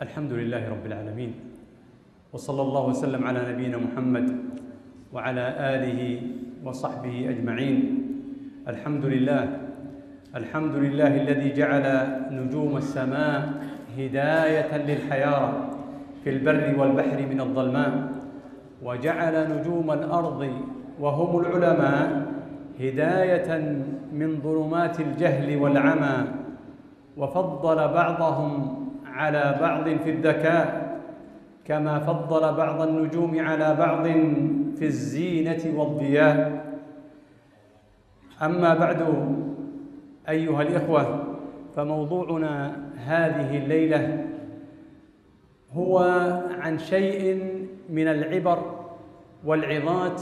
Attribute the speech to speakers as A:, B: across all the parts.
A: الحمد لله رب العالمين، وصلى الله وسلم على نبينا محمد وعلى آله وصحبه أجمعين. الحمد لله الذي جعل نجوم السماء هداية للحيارى في البر والبحر من الظلماء، وجعل نجوم الأرض وهم العلماء هداية من ظلمات الجهل والعمى، وفضل بعضهم على بعض في الذكاء كما فضل بعض النجوم على بعض في الزينة والضياء. أما بعد أيها الإخوة، فموضوعنا هذه الليلة هو عن شيء من العبر والعظات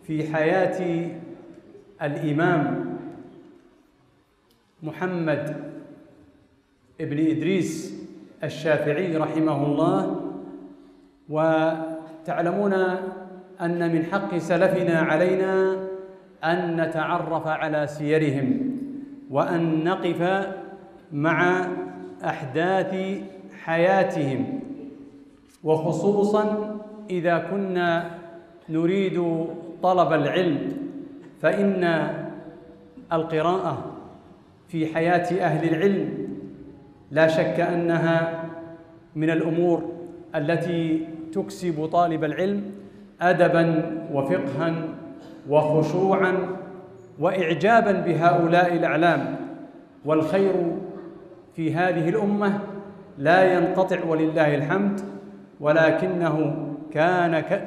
A: في حياة الإمام محمد ابن إدريس الشافعي رحمه الله. وتعلمون أن من حق سلفنا علينا أن نتعرف على سيرهم وأن نقف مع أحداث حياتهم، وخصوصاً إذا كنا نريد طلب العلم، فإن القراءة في حياة أهل العلم لا شك أنها من الأمور التي تكسب طالب العلم أدباً وفقهاً وخشوعاً وإعجاباً بهؤلاء الأعلام. والخير في هذه الأمة لا ينقطع ولله الحمد، ولكنه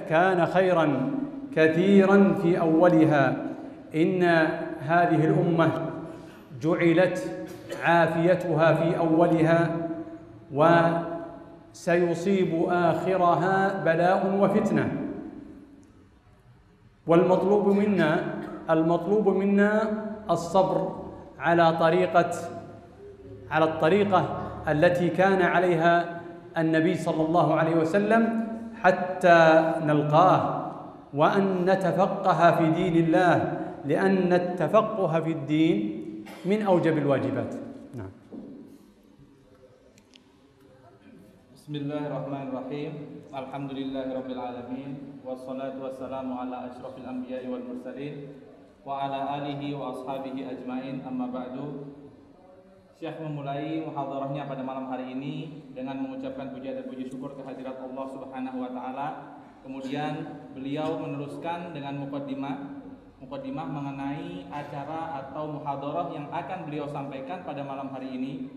A: كان خيراً كثيراً في أولها. إن هذه الأمة جعلت عافيتها في أولها، وسيصيب آخرها بلاء وفتنة. والمطلوب منا الصبر على الطريقة التي كان عليها النبي صلى الله عليه وسلم حتى نلقاه، وأن نتفقه في دين الله، لأن التفقه في الدين من أوجب الواجبات. نعم.
B: بسم الله الرحمن الرحيم. الحمد لله رب العالمين، والصلاة والسلام على أشرف الأنبياء والمرسلين وعلى آله وأصحابه أجمعين. Amma ba'du. Syekh memulai muhadharahnya pada malam hari ini dengan mengucapkan puja dan puji syukur kehadirat Allah Subhanahu wa taala. Kemudian beliau meneruskan dengan muqaddimah mengenai acara atau muhadharah yang akan beliau sampaikan pada malam hari ini.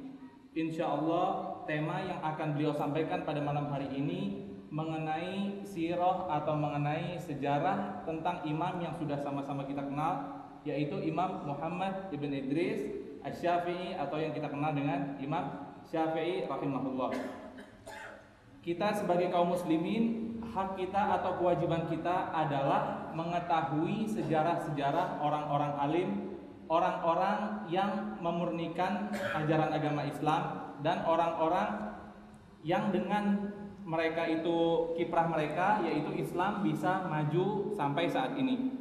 B: Insya Allah tema yang akan beliau sampaikan pada malam hari ini mengenai sirah atau mengenai sejarah tentang imam yang sudah sama-sama kita kenal, yaitu Imam Muhammad ibn Idris Asy-Syafi'i atau yang kita kenal dengan Imam Syafi'i rahimahullah. Kita sebagai kaum muslimin, hak kita atau kewajiban kita adalah mengetahui sejarah-sejarah orang-orang alim, orang-orang yang memurnikan ajaran agama Islam, dan orang-orang yang dengan mereka itu kiprah mereka, yaitu Islam, bisa maju sampai saat ini.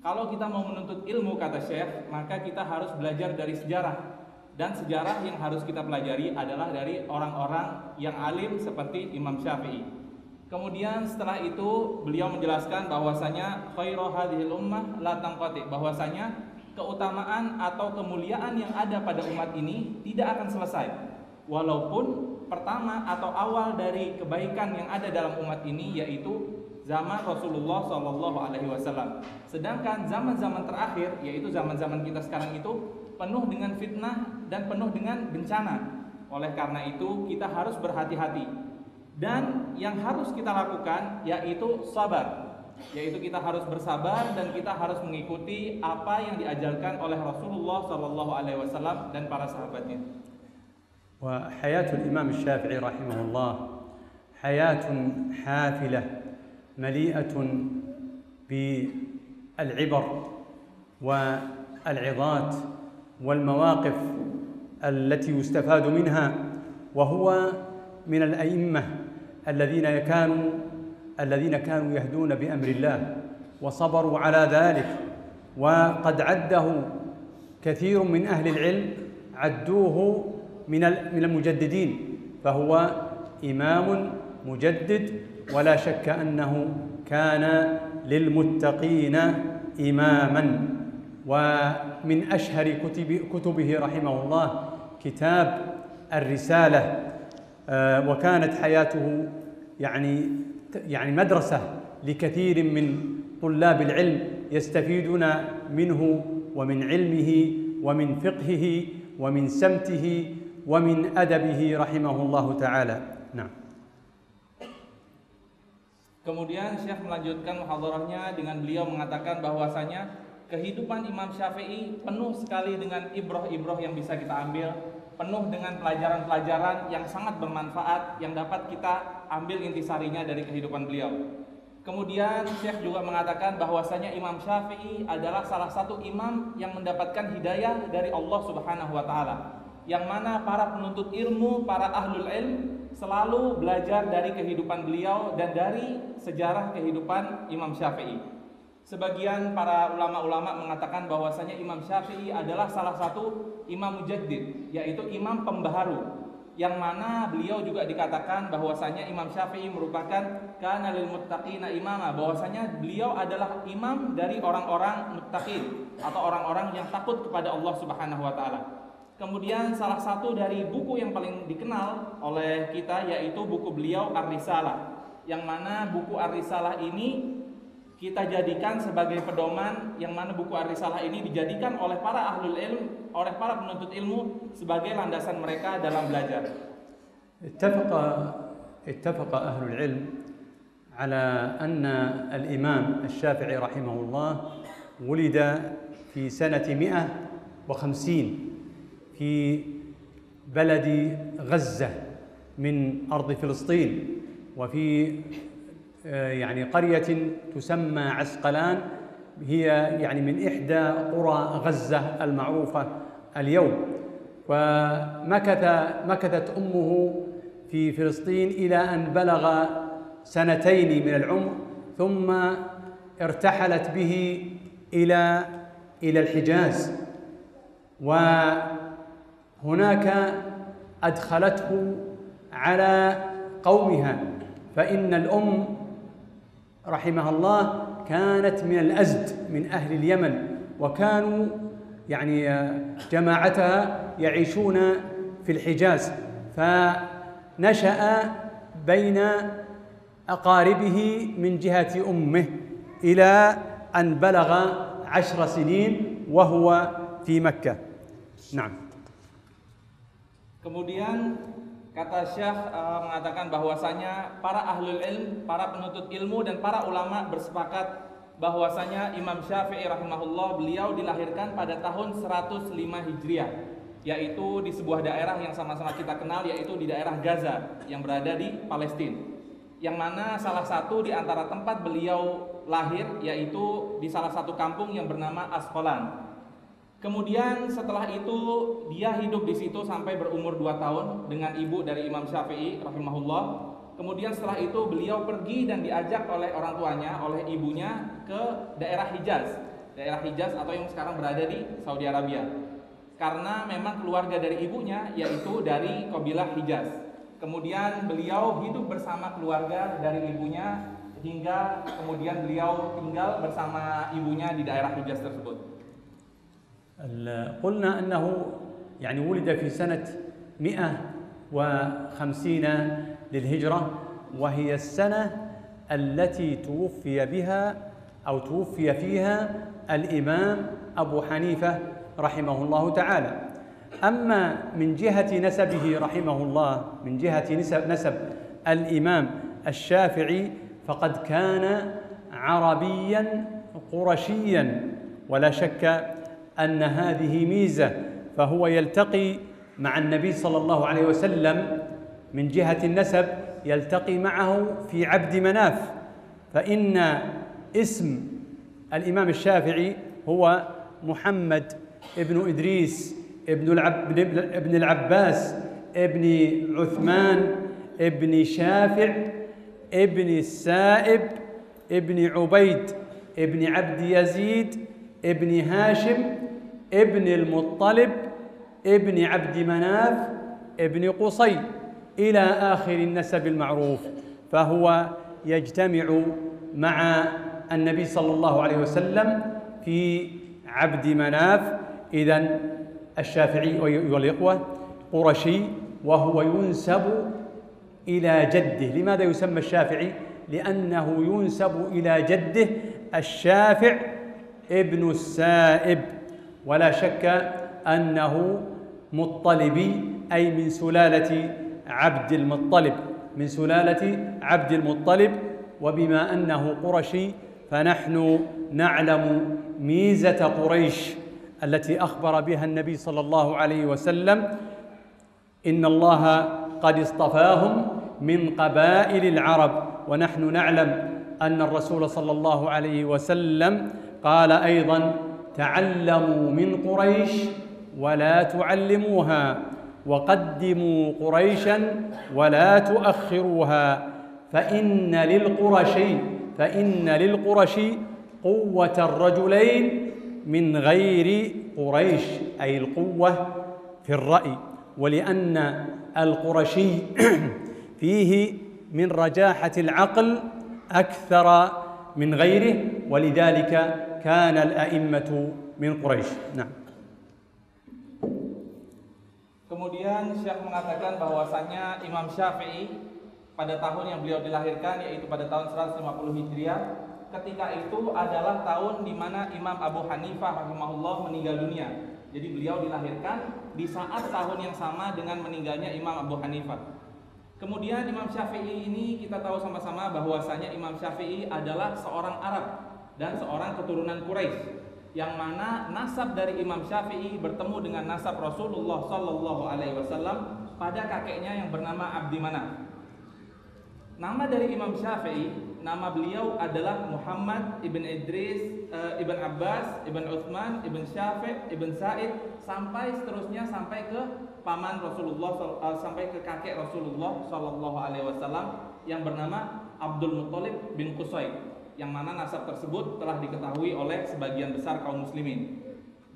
B: Kalau kita mau menuntut ilmu, kata Syekh, maka kita harus belajar dari sejarah. Dan sejarah yang harus kita pelajari adalah dari orang-orang yang alim seperti Imam Syafi'i. Kemudian setelah itu beliau menjelaskan bahwasanya khairu hadhil ummah la tanqati, bahwasanya keutamaan atau kemuliaan yang ada pada umat ini tidak akan selesai, walaupun pertama atau awal dari kebaikan yang ada dalam umat ini yaitu zaman Rasulullah SAW. Sedangkan zaman-zaman terakhir, yaitu zaman-zaman kita sekarang itu penuh dengan fitnah dan penuh dengan bencana. Oleh karena itu kita harus berhati-hati, dan yang harus kita lakukan yaitu sabar, yaitu kita harus bersabar dan kita harus mengikuti apa yang diajarkan oleh Rasulullah SAW dan para sahabatnya.
A: وحياة الإمام الشافعي رحمه الله حياة حافلة مليئة بالعبر والعظات والمواقف التي يستفاد منها، وهو من الأئمة الذين كانوا يهدون بأمر الله وصبروا على ذلك، وقد عده كثير من أهل العلم، عدوه من المجددين، فهو إمام مجدد، ولا شك أنه كان للمتقين إماما. ومن أشهر كتبه رحمه الله كتاب الرسالة، وكانت حياته يعني مدرسة لكثير من طلاب العلم يستفيدون منه ومن علمه ومن فقهه ومن سمته ومن أدبه رحمه الله تعالى. نعم.
B: Kemudian Syekh melanjutkan muhadharahnya dengan beliau mengatakan bahwasanya kehidupan Imam Syafi'i penuh sekali dengan ibrah-ibrah yang bisa kita ambil, penuh dengan pelajaran-pelajaran yang sangat bermanfaat yang dapat kita ambil intisarinya dari kehidupan beliau. Kemudian Syekh juga mengatakan bahwasanya Imam Syafi'i adalah salah satu imam yang mendapatkan hidayah dari Allah Subhanahu wa taala, yang mana para penuntut ilmu, para ahlul ilm selalu belajar dari kehidupan beliau dan dari sejarah kehidupan Imam Syafi'i. Sebagian para ulama-ulama mengatakan bahwasanya Imam Syafi'i adalah salah satu imam mujaddid, yaitu imam pembaharu, yang mana beliau juga dikatakan bahwasanya Imam Syafi'i merupakan kana lil muttaqina imama, bahwasanya beliau adalah imam dari orang-orang muttaqin atau orang-orang yang takut kepada Allah Subhanahu wa taala. Kemudian salah satu dari buku yang paling dikenal oleh kita yaitu buku beliau Ar-Risalah, yang mana buku Ar-Risalah ini kita jadikan sebagai pedoman, yang mana buku Ar-Risalah ini dijadikan oleh para ahlul ilm, oleh para penuntut ilmu sebagai landasan mereka dalam belajar.
A: اتفق أهل العلم على أن الإمام الشافعي رحمه الله ولد في سنة 150 في بلد غزة من أرض فلسطين، وفي يعني قرية تسمى عسقلان، هي يعني من إحدى قرى غزة المعروفة اليوم. ومكثت أمه في فلسطين إلى أن بلغ 2 من العمر، ثم ارتحلت به إلى الحجاز، وهناك أدخلته على قومها، فإن الأم رحمها الله كانت من الأزد من أهل اليمن، وكانوا يعني جماعتها يعيشون في الحجاز، فنشأ بين أقاربه من جهة أمه إلى أن بلغ 10 سنين وهو في مكة. نعم.
B: Kemudian kata Syekh mengatakan bahwasanya para ahlul ilm, para penuntut ilmu dan para ulama bersepakat bahwasanya Imam Syafi'i rahimahullah beliau dilahirkan pada tahun 105 Hijriah, yaitu di sebuah daerah yang sama-sama kita kenal, yaitu di daerah Gaza yang berada di Palestina, yang mana salah satu di antara tempat beliau lahir yaitu di salah satu kampung yang bernama Asqalan. Kemudian setelah itu dia hidup di situ sampai berumur 2 tahun dengan ibu dari Imam Syafi'i rahimahullah. Kemudian setelah itu beliau pergi dan diajak oleh orang tuanya, oleh ibunya ke daerah Hijaz atau yang sekarang berada di Saudi Arabia. Karena memang keluarga dari ibunya yaitu dari kabilah Hijaz. Kemudian beliau hidup bersama keluarga dari ibunya hingga kemudian beliau tinggal bersama ibunya di daerah Hijaz tersebut.
A: قلنا أنه يعني ولد في سنة 150 للهجرة، وهي السنة التي توفي فيها الإمام أبو حنيفة رحمه الله تعالى. أما من جهة نسبه رحمه الله، من جهة نسب الإمام الشافعي، فقد كان عربيا قرشيا، ولا شك أن هذه ميزة، فهو يلتقي مع النبي صلى الله عليه وسلم من جهة النسب، يلتقي معه في عبد مناف، فإن اسم الإمام الشافعي هو محمد ابن إدريس ابن العباس ابن عثمان ابن شافع ابن السائب ابن عبيد ابن عبد يزيد ابن هاشم ابن المطلب ابن عبد مناف ابن قصي إلى آخر النسب المعروف، فهو يجتمع مع النبي صلى الله عليه وسلم في عبد مناف. إذن الشافعي والإخوة قرشي، وهو ينسب إلى جده. لماذا يسمى الشافعي؟ لأنه ينسب إلى جده الشافع ابن السائب، ولا شك أنه مطلبي، أي من سلالة عبد المطلب، من سلالة عبد المطلب. وبما أنه قرشي فنحن نعلم ميزة قريش التي أخبر بها النبي صلى الله عليه وسلم: إن الله قد اصطفاهم من قبائل العرب. ونحن نعلم أن الرسول صلى الله عليه وسلم قال أيضا: تعلموا من قريش ولا تعلموها، وقدموا قريشا ولا تؤخروها، فإن للقرش قوة الرجلين من غير قريش، أي القوة في الرأي، ولأن القرشي فيه من رجاحة العقل أكثر من غيره، ولذلك كان الأئمة من قريش. نعم.
B: Kemudian Syekh mengatakan bahwasanya Imam Syafi'i pada tahun yang beliau dilahirkan, yaitu pada tahun 150 Hijriah, ketika itu adalah tahun di mana Imam Abu Hanifah rahimahullah meninggal dunia. Jadi beliau dilahirkan di saat tahun yang sama dengan meninggalnya Imam Abu Hanifah. Kemudian Imam Syafi'i ini kita tahu sama-sama bahwasanya Imam Syafi'i adalah seorang Arab dan seorang keturunan Quraisy, yang mana nasab dari Imam Syafi'i bertemu dengan nasab Rasulullah Sallallahu Alaihi Wasallam pada kakeknya yang bernama Abdi Manaf. Nama dari Imam Syafi'i, nama beliau adalah Muhammad ibn Idris, ibn Abbas, ibn Utsman, ibn Syafi', ibn Sa'id, sampai seterusnya sampai ke paman Rasulullah, sampai ke kakek Rasulullah Sallallahu Alaihi Wasallam yang bernama Abdul Muttalib bin Qusay, yang mana nasab tersebut telah diketahui oleh sebagian besar kaum muslimin.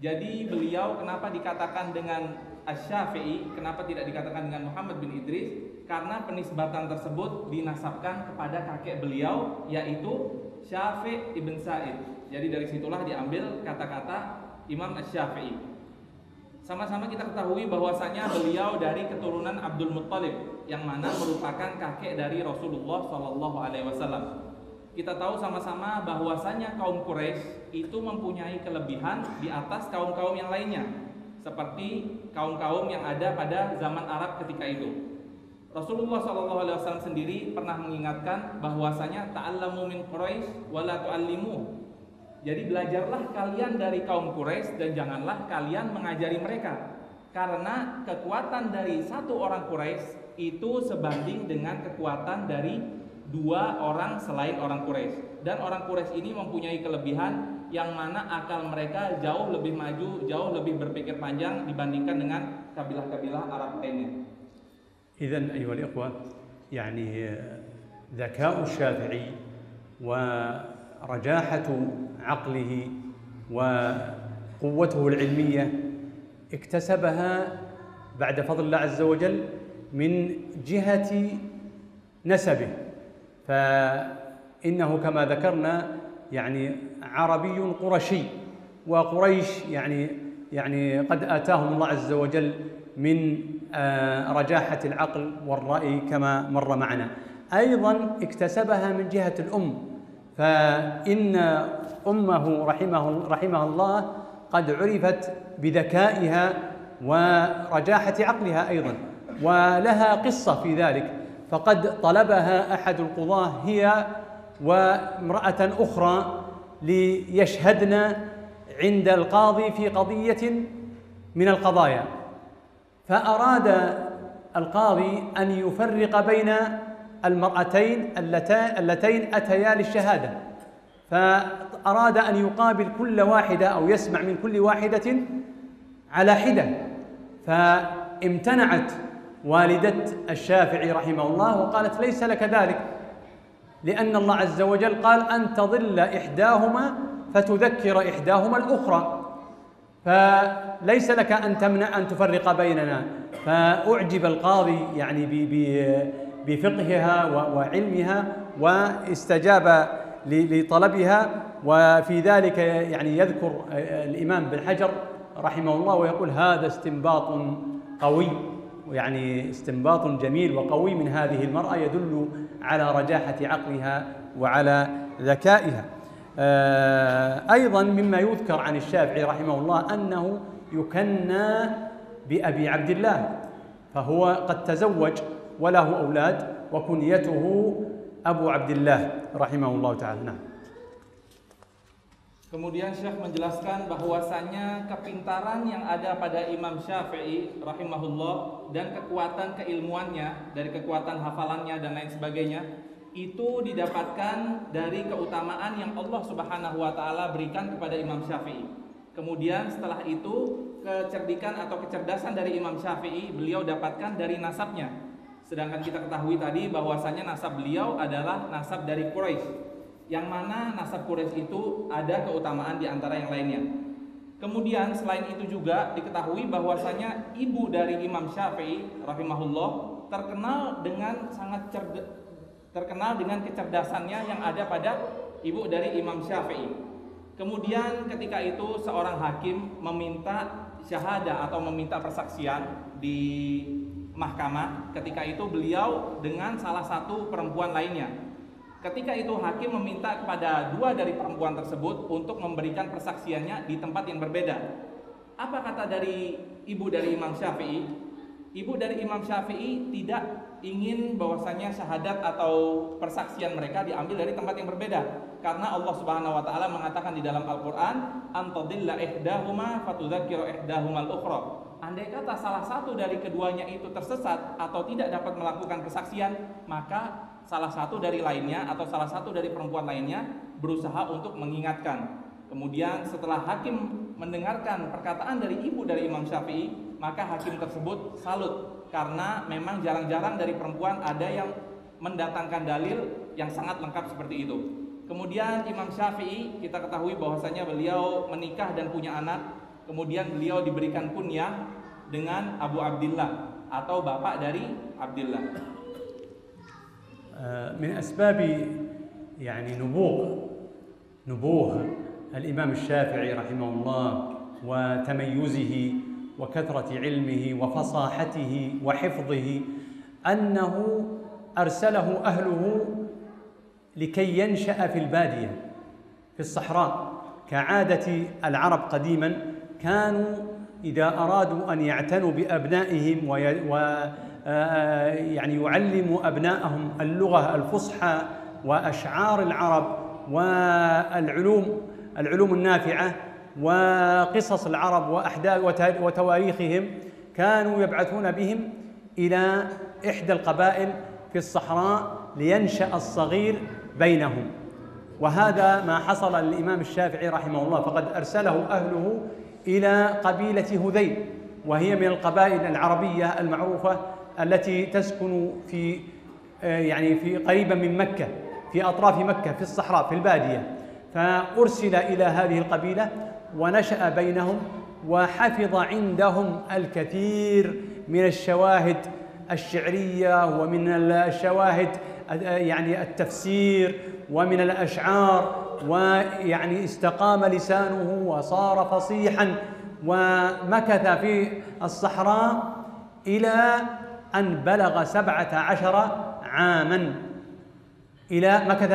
B: Jadi beliau kenapa dikatakan dengan Asy-Syafi'i, kenapa tidak dikatakan dengan Muhammad bin Idris? Karena penisbatan tersebut dinasabkan kepada kakek beliau, yaitu Syafi' ibn Sa'id. Jadi dari situlah diambil kata-kata Imam Asy-Syafi'i. Sama-sama kita ketahui bahwasanya beliau dari keturunan Abdul Muttalib, yang mana merupakan kakek dari Rasulullah Sallallahu Alaihi Wasallam. Kita tahu sama-sama bahwasanya kaum Quraisy itu mempunyai kelebihan di atas kaum-kaum yang lainnya, seperti kaum-kaum yang ada pada zaman Arab ketika itu. Rasulullah SAW sendiri pernah mengingatkan bahwasanya ta'allamu min Quraisy wa la tu'allimu. Jadi belajarlah kalian dari kaum Quraisy dan janganlah kalian mengajari mereka, karena kekuatan dari satu orang Quraisy itu sebanding dengan kekuatan dari dua orang selain orang Quraisy. Dan orang Quraisy ini mempunyai kelebihan yang mana akal mereka jauh lebih maju, jauh lebih berpikir panjang dibandingkan dengan kabilah-kabilah Arab lainnya.
A: إذن أيها الإخوة، يعني ذكاء الشافعي ورجاحة عقله وقوته العلمية اكتسبها بعد فضل الله عز وجل من جهة نسبه، فإنه كما ذكرنا يعني عربي قرشي، وقريش يعني قد آتاهم الله عز وجل من رجاحة العقل والرأي كما مر معنا. أيضا اكتسبها من جهة الأم، فإن أمه رحمه الله قد عرفت بذكائها ورجاحة عقلها أيضا، ولها قصة في ذلك، فقد طلبها أحد القضاة هي وامرأة أخرى ليشهدن عند القاضي في قضية من القضايا، فأراد القاضي أن يفرق بين المرأتين اللتين أتيا للشهادة، فأراد أن يقابل كل واحدة أو يسمع من كل واحدة على حدة، فامتنعت والدة الشافعي رحمه الله وقالت: ليس لك ذلك، لأن الله عز وجل قال: أن تضل إحداهما فتذكر إحداهما الأخرى. فليس لك أن تمنع أن تفرق بيننا. فأعجب القاضي يعني بفقهها وعلمها، واستجاب لطلبها. وفي ذلك يعني يذكر الإمام بن حجر رحمه الله ويقول: هذا استنباط قوي، يعني استنباط جميل وقوي من هذه المرأة، يدل على رجاحة عقلها وعلى ذكائها. أيضا مما يذكر عن الشافعي رحمه الله أنه يكنى بأبي عبد الله، فهو قد تزوج وله أولاد وكنيته أبو عبد الله رحمه الله تعالى. نعم.
B: Kemudian Syekh menjelaskan bahwasanya kepintaran yang ada pada Imam Syafi'i rahimahullah dan kekuatan keilmuannya, dari kekuatan hafalannya dan lain sebagainya, itu didapatkan dari keutamaan yang Allah Subhanahu wa taala berikan kepada Imam Syafi'i. Kemudian setelah itu kecerdikan atau kecerdasan dari Imam Syafi'i beliau dapatkan dari nasabnya. Sedangkan kita ketahui tadi bahwasanya nasab beliau adalah nasab dari Quraisy, yang mana nasab Quraisy itu ada keutamaan di antara yang lainnya. Kemudian selain itu juga diketahui bahwasanya ibu dari Imam Syafi'i rahimahullah terkenal dengan kecerdasannya yang ada pada ibu dari Imam Syafi'i. Kemudian ketika itu seorang hakim meminta syahadah atau meminta persaksian di mahkamah. Ketika itu beliau dengan salah satu perempuan lainnya. Ketika itu hakim meminta kepada dua dari perempuan tersebut untuk memberikan persaksiannya di tempat yang berbeda. Apa kata dari ibu dari Imam Syafi'i? Ibu dari Imam Syafi'i tidak ingin bahwasanya syahadat atau persaksian mereka diambil dari tempat yang berbeda, karena Allah Subhanahu wa taala mengatakan di dalam Al-Qur'an, "Antadilla ihdahuma fatudzakkira ihdahumal ukhra." Andai kata salah satu dari keduanya itu tersesat atau tidak dapat melakukan kesaksian, maka salah satu dari lainnya atau salah satu dari perempuan lainnya berusaha untuk mengingatkan. Kemudian setelah hakim mendengarkan perkataan dari ibu dari Imam Syafi'i, maka hakim tersebut salut, karena memang jarang-jarang dari perempuan ada yang mendatangkan dalil yang sangat lengkap seperti itu. Kemudian Imam Syafi'i kita ketahui bahwasanya beliau menikah dan punya anak. Kemudian beliau diberikan kunyah dengan Abu Abdillah atau bapak dari Abdillah.
A: من أسباب يعني نبوغ الإمام الشافعي رحمه الله وتميزه وكثرة علمه وفصاحته وحفظه أنه أرسله أهله لكي ينشأ في البادية في الصحراء. كعادة العرب قديما كانوا إذا أرادوا أن يعتنوا بأبنائهم يعني يعلموا أبنائهم اللغة الفصحى وأشعار العرب والعلوم النافعة وقصص العرب وتواريخهم، كانوا يبعثون بهم إلى إحدى القبائل في الصحراء لينشأ الصغير بينهم. وهذا ما حصل للإمام الشافعي رحمه الله، فقد أرسله أهله إلى قبيلة هذيل، وهي من القبائل العربية المعروفة التي تسكن في قريبا من مكة، في أطراف مكة في الصحراء في البادية. فأرسل إلى هذه القبيلة ونشأ بينهم، وحفظ عندهم الكثير من الشواهد الشعرية ومن الشواهد يعني التفسير ومن الأشعار، ويعني استقام لسانه وصار فصيحا، ومكث في الصحراء إلى أن بلغ 17 عاما، مكث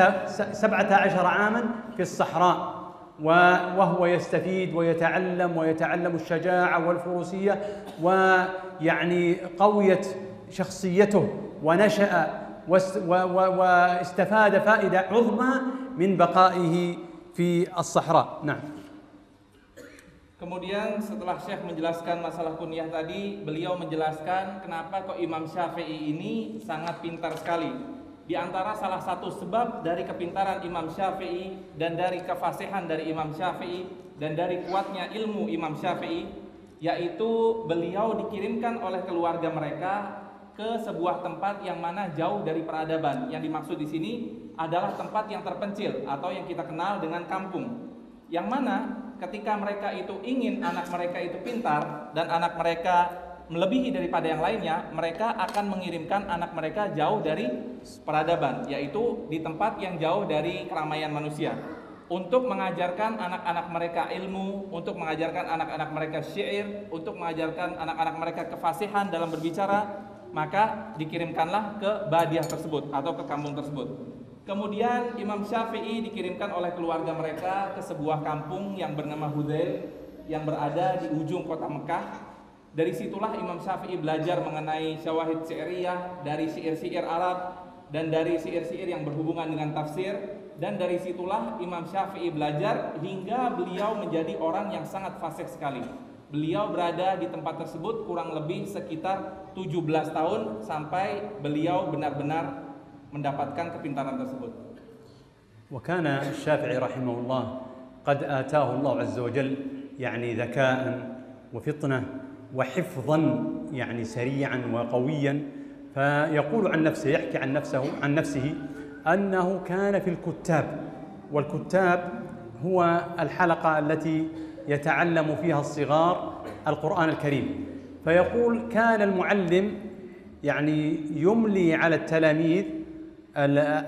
A: 17 عاما في الصحراء، وهو يستفيد ويتعلم الشجاعة والفروسية، ويعني قويت شخصيته ونشأ واستفاد فائدة عظمى من بقائه في الصحراء. نعم.
B: Kemudian setelah Syekh menjelaskan masalah kunyah tadi, beliau menjelaskan kenapa kok Imam Syafi'i ini sangat pintar sekali. Di antara salah satu sebab dari kepintaran Imam Syafi'i dan dari kefasihan dari Imam Syafi'i dan dari kuatnya ilmu Imam Syafi'i, yaitu beliau dikirimkan oleh keluarga mereka ke sebuah tempat yang mana jauh dari peradaban. Yang dimaksud di sini adalah tempat yang terpencil atau yang kita kenal dengan kampung. Yang mana ketika mereka itu ingin anak mereka itu pintar dan anak mereka melebihi daripada yang lainnya, mereka akan mengirimkan anak mereka jauh dari peradaban, yaitu di tempat yang jauh dari keramaian manusia, untuk mengajarkan anak-anak mereka ilmu, untuk mengajarkan anak-anak mereka syair, untuk mengajarkan anak-anak mereka kefasihan dalam berbicara. Maka dikirimkanlah ke badiah tersebut atau ke kampung tersebut. Kemudian Imam Syafi'i dikirimkan oleh keluarga mereka ke sebuah kampung yang bernama Hudzail yang berada di ujung kota Mekah. Dari situlah Imam Syafi'i belajar mengenai syawahid syi'riyah, dari syair-syair Arab dan dari syair-syair yang berhubungan dengan tafsir. Dan dari situlah Imam Syafi'i belajar hingga beliau menjadi orang yang sangat fasih sekali. Beliau berada di tempat tersebut kurang lebih sekitar 17 tahun sampai beliau benar-benar mendapatkan kepintaran tersebut.
A: وكان الشافعي رحمه الله قد آتاه الله عز وجل يعني ذكاء وفطنة وحفظا يعني سريعا وقويا، فيقول عن نفسه، يحكي عن نفسه أنه كان في الكتاب، والكتاب هو الحلقة التي يتعلم فيها الصغار القرآن الكريم. فيقول كان المعلم يعني يملي على التلاميذ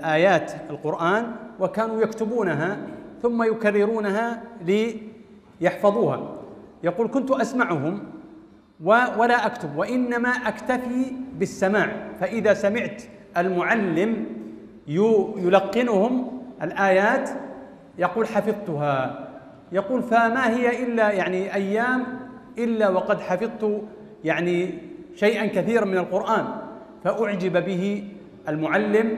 A: آيات القرآن وكانوا يكتبونها ثم يكررونها ليحفظوها. يقول كنت أسمعهم ولا أكتب، وإنما أكتفي بالسماع، فإذا سمعت المعلم يلقنهم الآيات يقول حفظتها. يقول فما هي إلا يعني أيام إلا وقد حفظت يعني شيئا كثيرا من القرآن. فأعجب به المعلم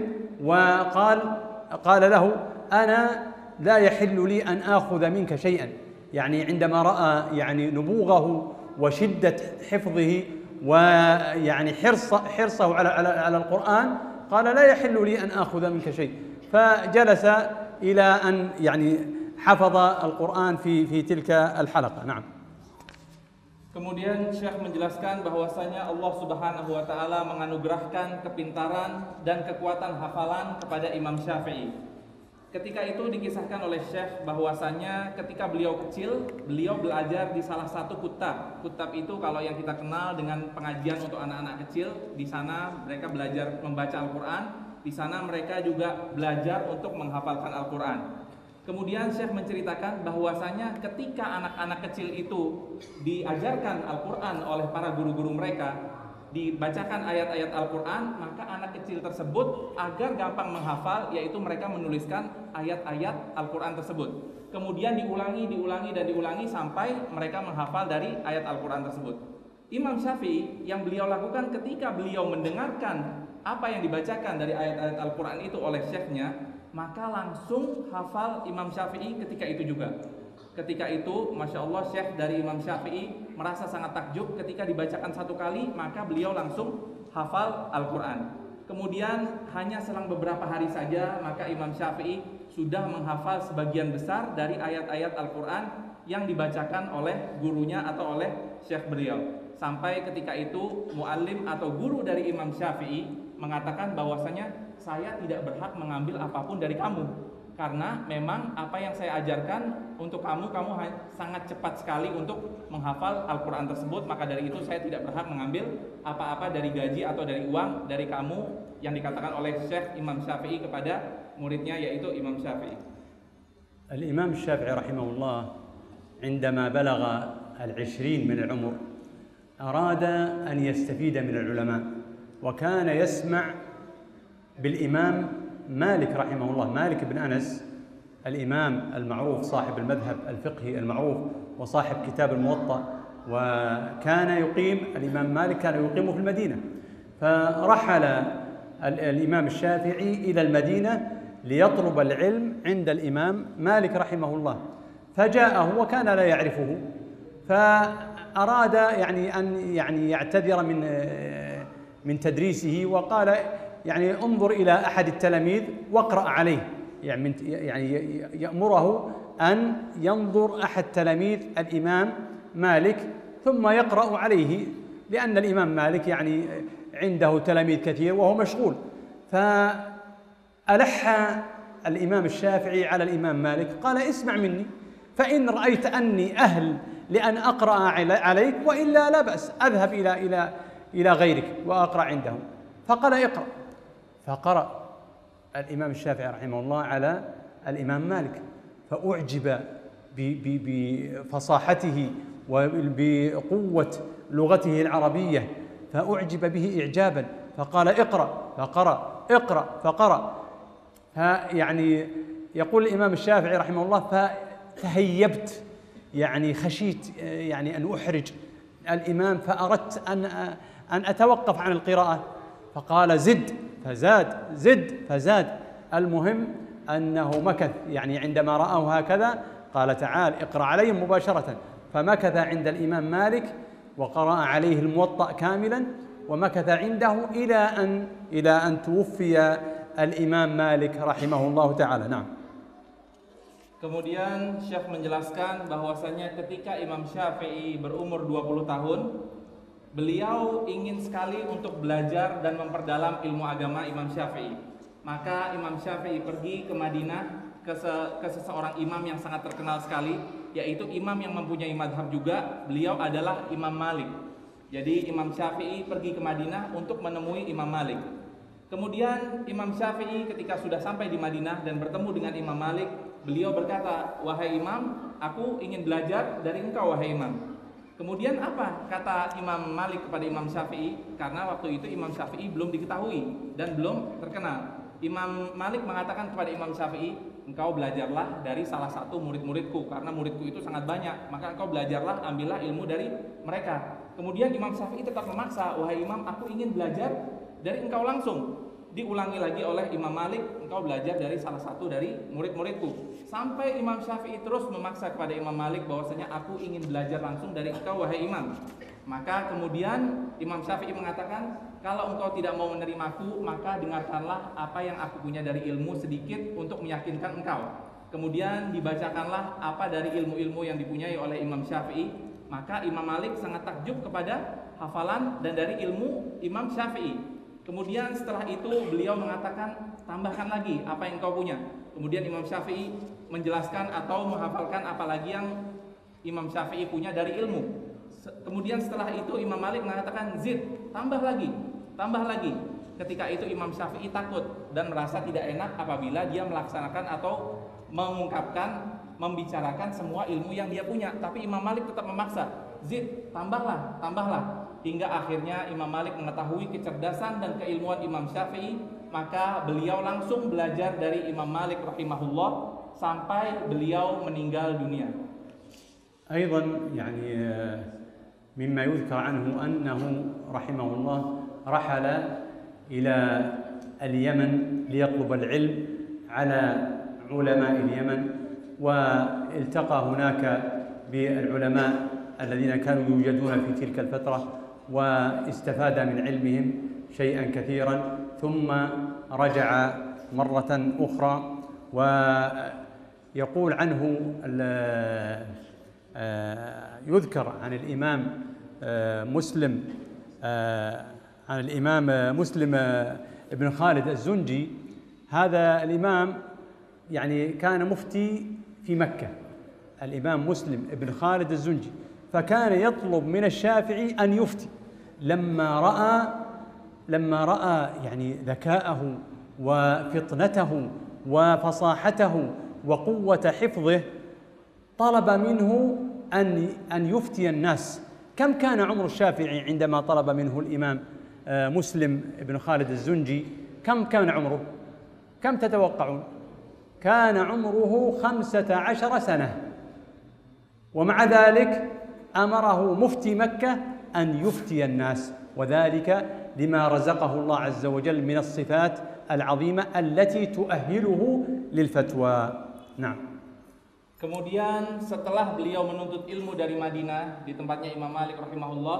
A: وقال له أنا لا يحل لي أن آخذ منك شيئا. يعني عندما رأى يعني نبوغه وشدة حفظه ويعني حرصه على القرآن قال لا يحل لي أن آخذ منك شيء. فجلس إلى أن يعني حفظ القرآن في تلك الحلقة. نعم.
B: Kemudian Syekh menjelaskan bahwasanya Allah Subhanahu wa taala menganugerahkan kepintaran dan kekuatan hafalan kepada Imam Syafi'i. Ketika itu dikisahkan oleh Syekh bahwasanya ketika beliau kecil, beliau belajar di salah satu kutab. Kutab itu kalau yang kita kenal dengan pengajian untuk anak-anak kecil, di sana mereka belajar membaca Al-Qur'an, di sana mereka juga belajar untuk menghafalkan Al-Qur'an. Kemudian Syekh menceritakan bahwasanya ketika anak-anak kecil itu diajarkan Al-Quran oleh para guru-guru mereka, dibacakan ayat-ayat Al-Quran, maka anak kecil tersebut agar gampang menghafal, yaitu mereka menuliskan ayat-ayat Al-Quran tersebut. Kemudian diulangi sampai mereka menghafal dari ayat Al-Quran tersebut. Imam Syafi'i yang beliau lakukan ketika beliau mendengarkan apa yang dibacakan dari ayat-ayat Al-Quran itu oleh syekhnya, maka langsung hafal Imam Syafi'i ketika itu juga. Ketika itu, Masya Allah, Syekh dari Imam Syafi'i merasa sangat takjub ketika dibacakan satu kali, maka beliau langsung hafal Al-Quran. Kemudian hanya selang beberapa hari saja, maka Imam Syafi'i sudah menghafal sebagian besar dari ayat-ayat Al-Quran yang dibacakan oleh gurunya atau oleh Syekh beliau. Sampai ketika itu muallim atau guru dari Imam Syafi'i mengatakan bahwasanya saya tidak berhak mengambil apapun dari kamu, karena memang apa yang saya ajarkan untuk kamu sangat cepat sekali untuk menghafal Al-Quran tersebut, maka dari itu saya tidak berhak mengambil apa-apa dari gaji atau dari uang dari kamu, yang dikatakan oleh Syekh Imam Syafi'i kepada muridnya, yaitu Imam Syafi'i.
A: Al-Imam Syafi'i rahimahullah عندما بلغ 20 من العمر أراد أن يستفيد من العلماء، وكان يسمع بالإمام مالك رحمه الله، مالك بن أنس الإمام المعروف صاحب المذهب الفقهي المعروف وصاحب كتاب الموطأ، وكان يقيم الإمام مالك كان يقيم في المدينة، فرحل الإمام الشافعي إلى المدينة ليطلب العلم عند الإمام مالك رحمه الله، فجاءه وكان لا يعرفه، فأراد أن يعتذر من تدريسه، وقال يعني انظر إلى أحد التلاميذ واقرأ عليه، يعني يأمره أن ينظر أحد تلاميذ الإمام مالك ثم يقرأ عليه، لأن الإمام مالك يعني عنده تلاميذ كثير وهو مشغول. فألح الإمام الشافعي على الإمام مالك، قال اسمع مني، فإن رأيت أني أهل لأن أقرأ عليك وإلا لا بأس، أذهب إلى غيرك وأقرأ عندهم. فقال اقرأ. فقرأ الإمام الشافعي رحمه الله على الإمام مالك، فأعجب بفصاحته وبقوة لغته العربية، فأعجب به إعجابا، فقال اقرأ، فقرأ، اقرأ، فقرأ. يعني يقول الإمام الشافعي رحمه الله: فتهيبت، يعني خشيت يعني أن أحرج الإمام، فأردت أن أتوقف عن القراءة، فقال زد فزاد، زد فزاد. المهم أنه مكث، يعني عندما رآه هكذا قال: تعال اقرأ عليهم مباشرة. فمكث عند الإمام مالك وقرأ عليه الموطأ كاملا، ومكث عنده إلى أن توفي الإمام مالك رحمه الله تعالى. نعم.
B: Kemudian Syekh menjelaskan bahwasanya ketika Imam Syafi'i berumur 20 tahun, beliau ingin sekali untuk belajar dan memperdalam ilmu agama Imam Syafi'i. Maka Imam Syafi'i pergi ke Madinah ke seseorang imam yang sangat terkenal sekali, yaitu imam yang mempunyai madhab juga. Beliau adalah Imam Malik. Jadi Imam Syafi'i pergi ke Madinah untuk menemui Imam Malik. Kemudian Imam Syafi'i ketika sudah sampai di Madinah dan bertemu dengan Imam Malik, beliau berkata, "Wahai Imam, aku ingin belajar dari engkau, wahai Imam." Kemudian apa kata Imam Malik kepada Imam Syafi'i? Karena waktu itu Imam Syafi'i belum diketahui dan belum terkenal. Imam Malik mengatakan kepada Imam Syafi'i, "Engkau belajarlah dari salah satu murid-muridku, karena muridku itu sangat banyak, maka engkau belajarlah, ambillah ilmu dari mereka." Kemudian Imam Syafi'i tetap memaksa, "Wahai Imam, aku ingin belajar dari engkau langsung." Diulangi lagi oleh Imam Malik, "Engkau belajar dari salah satu dari murid-muridku." Sampai Imam Syafi'i terus memaksa kepada Imam Malik bahwasanya, "Aku ingin belajar langsung dari engkau, wahai Imam." Maka kemudian Imam Syafi'i mengatakan, "Kalau engkau tidak mau menerimaku, maka dengarkanlah apa yang aku punya dari ilmu sedikit untuk meyakinkan engkau." Kemudian dibacakanlah apa dari ilmu-ilmu yang dipunyai oleh Imam Syafi'i. Maka Imam Malik sangat takjub kepada hafalan dan dari ilmu Imam Syafi'i. Kemudian setelah itu beliau mengatakan, "Tambahkan lagi apa yang kau punya." Kemudian Imam Syafi'i menjelaskan atau menghafalkan apalagi yang Imam Syafi'i punya dari ilmu. Kemudian setelah itu Imam Malik mengatakan, "Zid, tambah lagi, tambah lagi." Ketika itu Imam Syafi'i takut dan merasa tidak enak apabila dia melaksanakan atau mengungkapkan, membicarakan semua ilmu yang dia punya. Tapi Imam Malik tetap memaksa, "Zid, tambahlah, tambahlah." Hingga akhirnya Imam Malik mengetahui kecerdasan dan keilmuan Imam Syafi'i, maka beliau langsung belajar dari Imam Malik rahimahullah sampai beliau meninggal dunia.
A: أيضا يعني مما يذكر عنه أنه رحمه الله رحل إلى اليمن ليطلب العلم على علماء اليمن، والتقى هناك بالعلماء الذين كانوا يوجدون في تلك الفترة، واستفاد من علمهم شيئا كثيرا، ثم رجع مرة أخرى. ويقول عنه يذكر عن الإمام مسلم ابن خالد الزنجي. هذا الإمام يعني كان مفتي في مكة، الإمام مسلم ابن خالد الزنجي، فكان يطلب من الشافعي أن يفتي. لما رأى يعني ذكاءه وفطنته وفصاحته وقوة حفظه، طلب منه أن يفتي الناس. كم كان عمر الشافعي عندما طلب منه الإمام مسلم ابن خالد الزنجي؟ كم كان عمره؟ كم تتوقعون؟ كان عمره 15 سنة، ومع ذلك أمره مفتي مكة أن يفتي الناس، وذلك لما رزقه الله عز وجل من الصفات العظيمة التي تؤهله للفتوى. نعم.
B: Kemudian setelah beliau menuntut ilmu dari Madinah di tempatnya Imam Malik rahimahullah,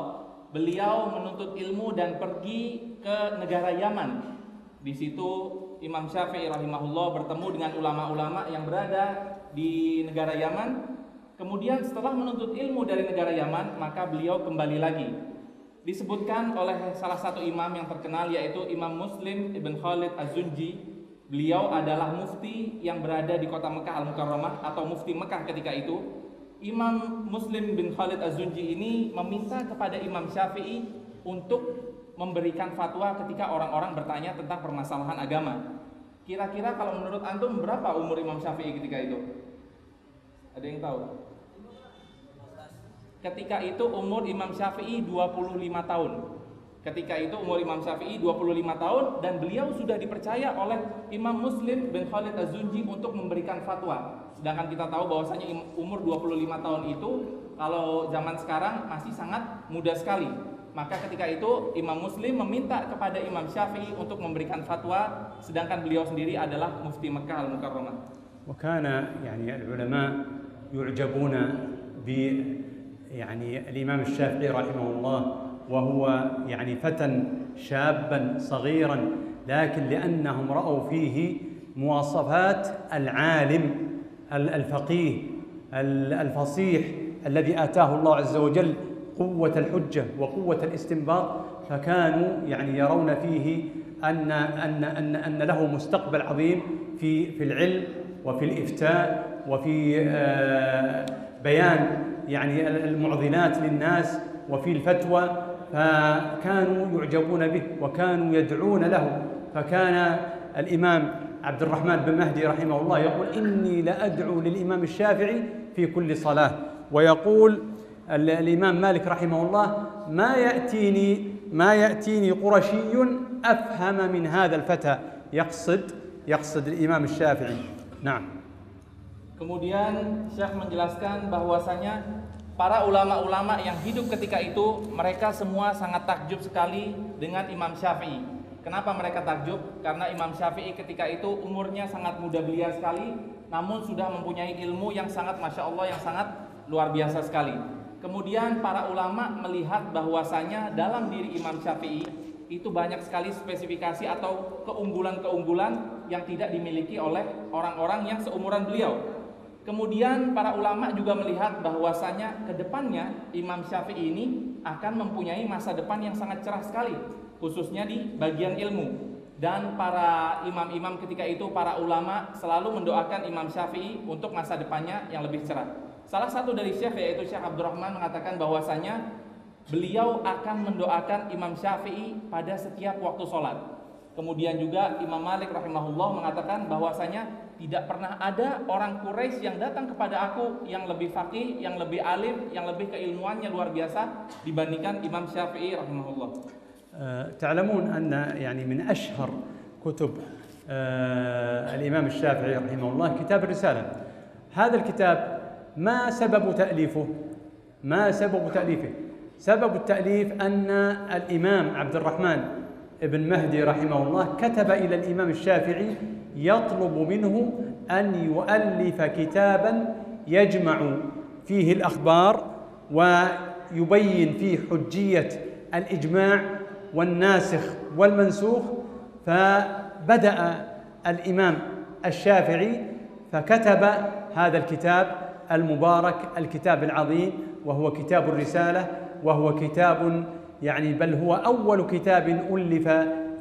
B: beliau menuntut ilmu dan pergi ke negara Yaman. Di situ Imam Syafi'i rahimahullah bertemu dengan ulama-ulama yang berada di negara Yaman. Kemudian setelah menuntut ilmu dari negara Yaman, maka beliau kembali lagi. Disebutkan oleh salah satu imam yang terkenal, yaitu Imam Muslim ibn Khalid az-Zunji. Beliau adalah mufti yang berada di kota Mekah Al-Mukarramah atau mufti Mekah ketika itu. Imam Muslim bin Khalid Az-Zunji ini meminta kepada Imam Syafi'i untuk memberikan fatwa ketika orang-orang bertanya tentang permasalahan agama. Kira-kira kalau menurut antum berapa umur Imam Syafi'i ketika itu? Ada yang tahu? Ketika itu umur Imam Syafi'i 25 tahun. Ketika itu umur Imam Syafi'i 25 tahun dan beliau sudah dipercaya oleh Imam Muslim bin Khalid Az-Zunji untuk memberikan fatwa. Sedangkan kita tahu bahwasanya umur 25 tahun itu kalau zaman sekarang masih sangat muda sekali. Maka ketika itu Imam Muslim meminta kepada Imam Syafi'i untuk memberikan fatwa, sedangkan beliau sendiri adalah mufti Mekah Al-Mukarramah.
A: وكان يعني العلماء يعجبون ب يعني الإمام الشافعي رحمه الله وهو يعني فتى شابا صغيرا لكن لأنهم رأوا فيه مواصفات العالم الفقيه الفصيح الذي آتاه الله عز وجل قوة الحجة وقوة الاستنباط فكانوا يعني يرون فيه أن له مستقبل عظيم في العلم وفي الإفتاء وفي بيان يعني المعضلات للناس وفي الفتوى فكانوا يعجبون به وكانوا يدعون له فكان الإمام عبد الرحمن بن مهدي رحمه الله يقول إني لأدعو للإمام الشافعي في كل صلاة ويقول الإمام مالك رحمه الله ما يأتيني قرشي أفهم من هذا الفتى يقصد الإمام الشافعي نعم.
B: Kemudian Syekh menjelaskan bahwasanya para ulama-ulama yang hidup ketika itu mereka semua sangat takjub sekali dengan Imam Syafi'i. Kenapa mereka takjub? Karena Imam Syafi'i ketika itu umurnya sangat muda belia sekali, namun sudah mempunyai ilmu yang sangat masya Allah, yang sangat luar biasa sekali. Kemudian para ulama melihat bahwasanya dalam diri Imam Syafi'i itu banyak sekali spesifikasi atau keunggulan-keunggulan yang tidak dimiliki oleh orang-orang yang seumuran beliau. Kemudian para ulama juga melihat bahwasanya ke depannya Imam Syafi'i ini akan mempunyai masa depan yang sangat cerah sekali, khususnya di bagian ilmu. Dan para imam-imam ketika itu, para ulama selalu mendoakan Imam Syafi'i untuk masa depannya yang lebih cerah. Salah satu dari syekh yaitu Syekh Abdurrahman mengatakan bahwasanya beliau akan mendoakan Imam Syafi'i pada setiap waktu sholat. Kemudian juga Imam Malik rahimahullah mengatakan bahwasanya tidak pernah ada orang Quraisy yang datang kepada aku yang lebih faqih, yang lebih alim, yang lebih keilmuannya luar biasa dibandingkan Imam Syafi'i rahimahullah.
A: تعلمون أن يعني من أشهر كتب الإمام الشافعي رحمه الله كتاب الرسالة. هذا الكتاب ما سبب تأليفه؟ سبب التأليف أن الإمام عبد الرحمن ابن مهدي رحمه الله كتب إلى الإمام الشافعي يطلب منه أن يؤلف كتابا يجمع فيه الأخبار ويبين فيه حجية الإجماع والناسخ والمنسوخ. فبدأ الإمام الشافعي فكتب هذا الكتاب المبارك، الكتاب العظيم، وهو كتاب الرسالة، وهو كتاب يعني بل هو أول كتاب ألف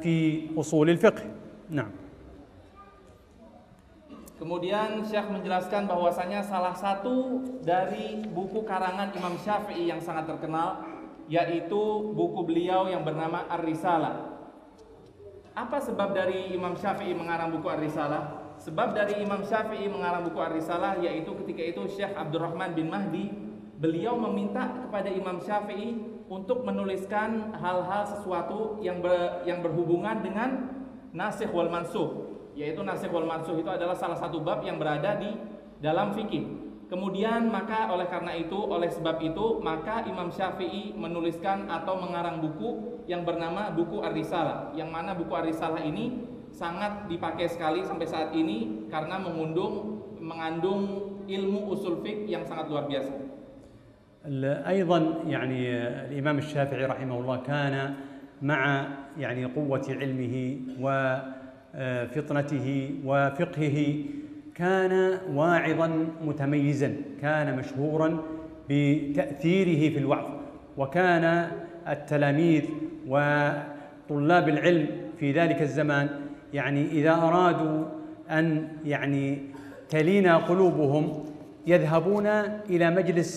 A: في أصول الفقه. نعم.
B: Kemudian Syekh menjelaskan bahwasanya salah satu dari buku karangan Imam Syafi'i yang sangat terkenal yaitu buku beliau yang bernama Ar-Risalah. Apa sebab dari Imam Syafi'i mengarang buku Ar-Risalah? Sebab dari Imam Syafi'i mengarang buku Ar-Risalah yaitu ketika itu Syekh Abdurrahman bin Mahdi beliau meminta kepada Imam Syafi'i untuk menuliskan hal-hal sesuatu yang berhubungan dengan nasikh wal mansukh. Yaitu nasikh wal mansukh itu adalah salah satu bab yang berada di dalam fikih. Kemudian maka oleh sebab itu maka Imam Syafi'i menuliskan atau mengarang buku yang bernama buku Ar-Risalah, yang mana buku Ar-Risalah ini sangat dipakai sekali sampai saat ini karena mengandung ilmu usul fiqh yang sangat luar biasa.
A: أيضا يعني الإمام الشافعي رحمه الله كان مع يعني قوة علمه وفطنته وفقهه كان واعظا متميزا، كان مشهورا بتأثيره في الوعظ، وكان التلاميذ وطلاب العلم في ذلك الزمان يعني إذا أرادوا أن يعني تلين قلوبهم يذهبون إلى مجلس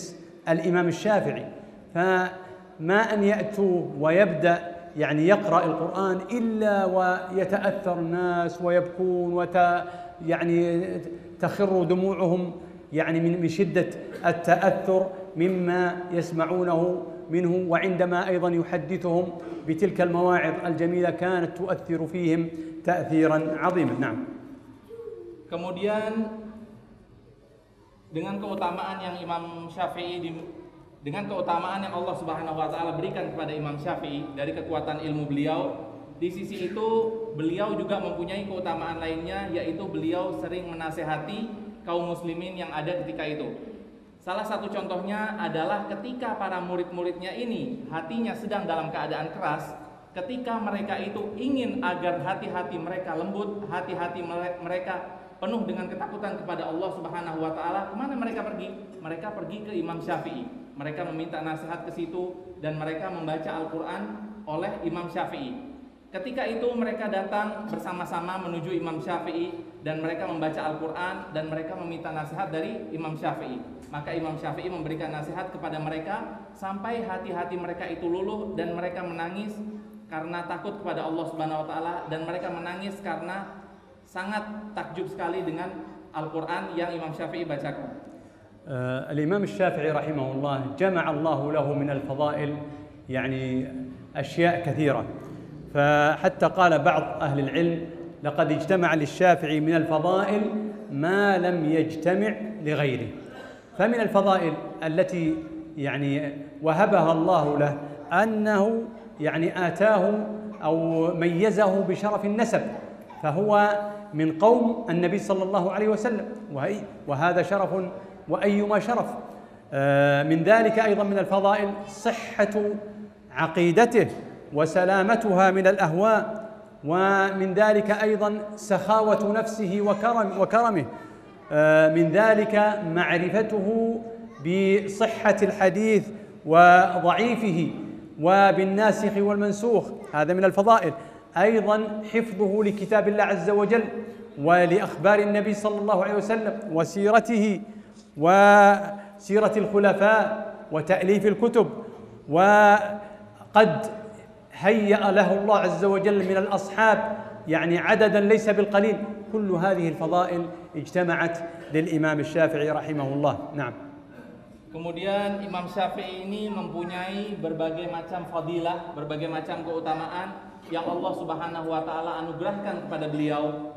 A: الإمام الشافعي، فما أن يأتوا ويبدأ يعني يقرأ القرآن إلا ويتأثر الناس ويبكون يعني تخر دموعهم يعني من شدة التأثر مما يسمعونه منه. وعندما أيضا يحدثهم بتلك المواعظ الجميلة كانت تؤثر فيهم تأثيرا عظيما. نعم.
B: Kemudian dengan keutamaan yang Imam Syafi'i dengan keutamaan yang Allah Subhanahu wa taala berikan kepada Imam Syafi'i dari kekuatan ilmu beliau, di sisi itu beliau juga mempunyai keutamaan lainnya, yaitu beliau sering menasehati kaum muslimin yang ada ketika itu. Salah satu contohnya adalah ketika para murid-muridnya ini hatinya sedang dalam keadaan keras, ketika mereka itu ingin agar hati-hati mereka lembut, hati-hati mereka penuh dengan ketakutan kepada Allah Subhanahu wa taala, kemana mereka pergi? Mereka pergi ke Imam Syafi'i. Mereka meminta nasihat ke situ dan mereka membaca Al-Qur'an oleh Imam Syafi'i. Ketika itu mereka datang bersama-sama menuju Imam Syafi'i dan mereka membaca Al-Qur'an dan mereka meminta nasihat dari Imam Syafi'i. Maka Imam Syafi'i memberikan nasihat kepada mereka sampai hati-hati mereka itu luluh dan mereka menangis karena takut kepada Allah Subhanahu wa taala, dan mereka menangis karena sangat takjub sekali dengan Al-Quran yang Imam Syafi'i bacakan.
A: الإمام الشافعي رحمه الله جمع الله له من الفضائل يعني أشياء كثيرة، فحتى قال بعض أهل العلم لقد اجتمع للشافعي من الفضائل ما لم يجتمع لغيره. فمن الفضائل التي يعني وهبها الله له أنه يعني آتاه أو ميزه بشرف النسب، فهو من قوم النبي صلى الله عليه وسلم، وهذا شرف وأيما شرف. من ذلك أيضا من الفضائل صحة عقيدته وسلامتها من الأهواء، ومن ذلك أيضا سخاوة نفسه وكرمه، من ذلك معرفته بصحة الحديث وضعيفه وبالناسخ والمنسوخ، هذا من الفضائل. أيضا حفظه لكتاب الله عز وجل ولأخبار النبي صلى الله عليه وسلم وسيرته وسيرة الخلفاء وتأليف الكتب، وقد هيأ له الله عز وجل من الأصحاب يعني عددا ليس بالقليل. كل هذه الفضائل اجتمعت للإمام الشافعي رحمه الله. نعم.
B: Kemudian Imam Syafi'i ini mempunyai berbagai macam fadilah, berbagai macam keutamaan yang Allah Subhanahu wa taala anugerahkan kepada beliau.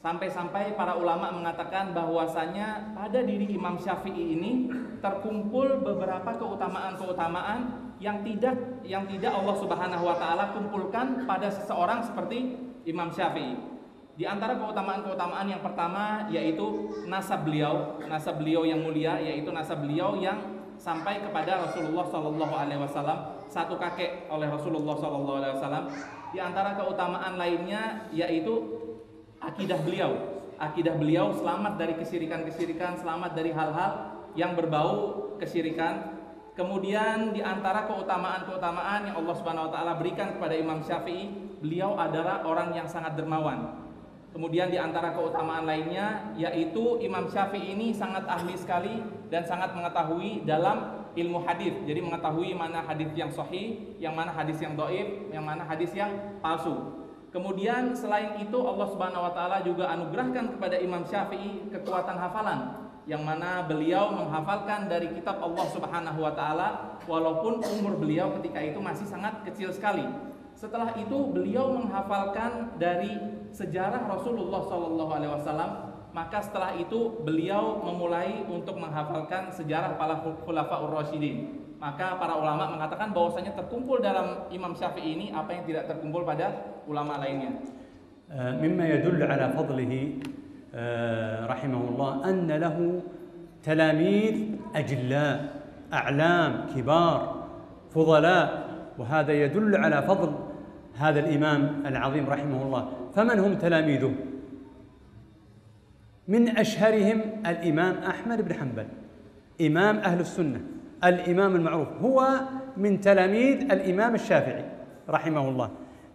B: Sampai-sampai para ulama mengatakan bahwasanya pada diri Imam Syafi'i ini terkumpul beberapa keutamaan-keutamaan yang tidak Allah Subhanahu wa taala kumpulkan pada seseorang seperti Imam Syafi'i. Di antara keutamaan-keutamaan yang pertama yaitu nasab beliau yang mulia, yaitu nasab beliau yang sampai kepada Rasulullah Sallallahu Alaihi Wasallam, satu kakek oleh Rasulullah Sallallahu Alaihi Wasallam. Di antara keutamaan lainnya yaitu akidah beliau selamat dari kesyirikan, selamat dari hal-hal yang berbau kesyirikan. Kemudian di antara keutamaan-keutamaan yang Allah Subhanahu Wa Taala berikan kepada Imam Syafi'i, beliau adalah orang yang sangat dermawan. Kemudian di antara keutamaan lainnya yaitu Imam Syafi'i ini sangat ahli sekali dan sangat mengetahui dalam ilmu hadis. Jadi mengetahui mana hadis yang sahih, yang mana hadis yang dhaif, yang mana hadis yang palsu. Kemudian selain itu Allah Subhanahu wa taala juga anugerahkan kepada Imam Syafi'i kekuatan hafalan, yang mana beliau menghafalkan dari kitab Allah Subhanahu wa taala walaupun umur beliau ketika itu masih sangat kecil sekali. Setelah itu beliau menghafalkan dari sejarah Rasulullah Sallallahu Alaihi Wasallam. Maka setelah itu beliau memulai untuk menghafalkan sejarah para khulafaur rasyidin. Maka para ulama mengatakan bahwasanya terkumpul dalam Imam Syafi'i ini apa yang tidak terkumpul pada ulama lainnya.
A: مما يدل على فضله رحمه الله أن له تلاميذ أجلاء أعلام كبار فضلاء، وهذا يدل على فضل هذا الإمام العظيم رحمه الله. فمن هم تلاميذه؟ من أشهرهم الإمام أحمد بن حنبل إمام أهل السنة، الإمام المعروف، هو من تلاميذ الإمام الشافعي رحمه الله.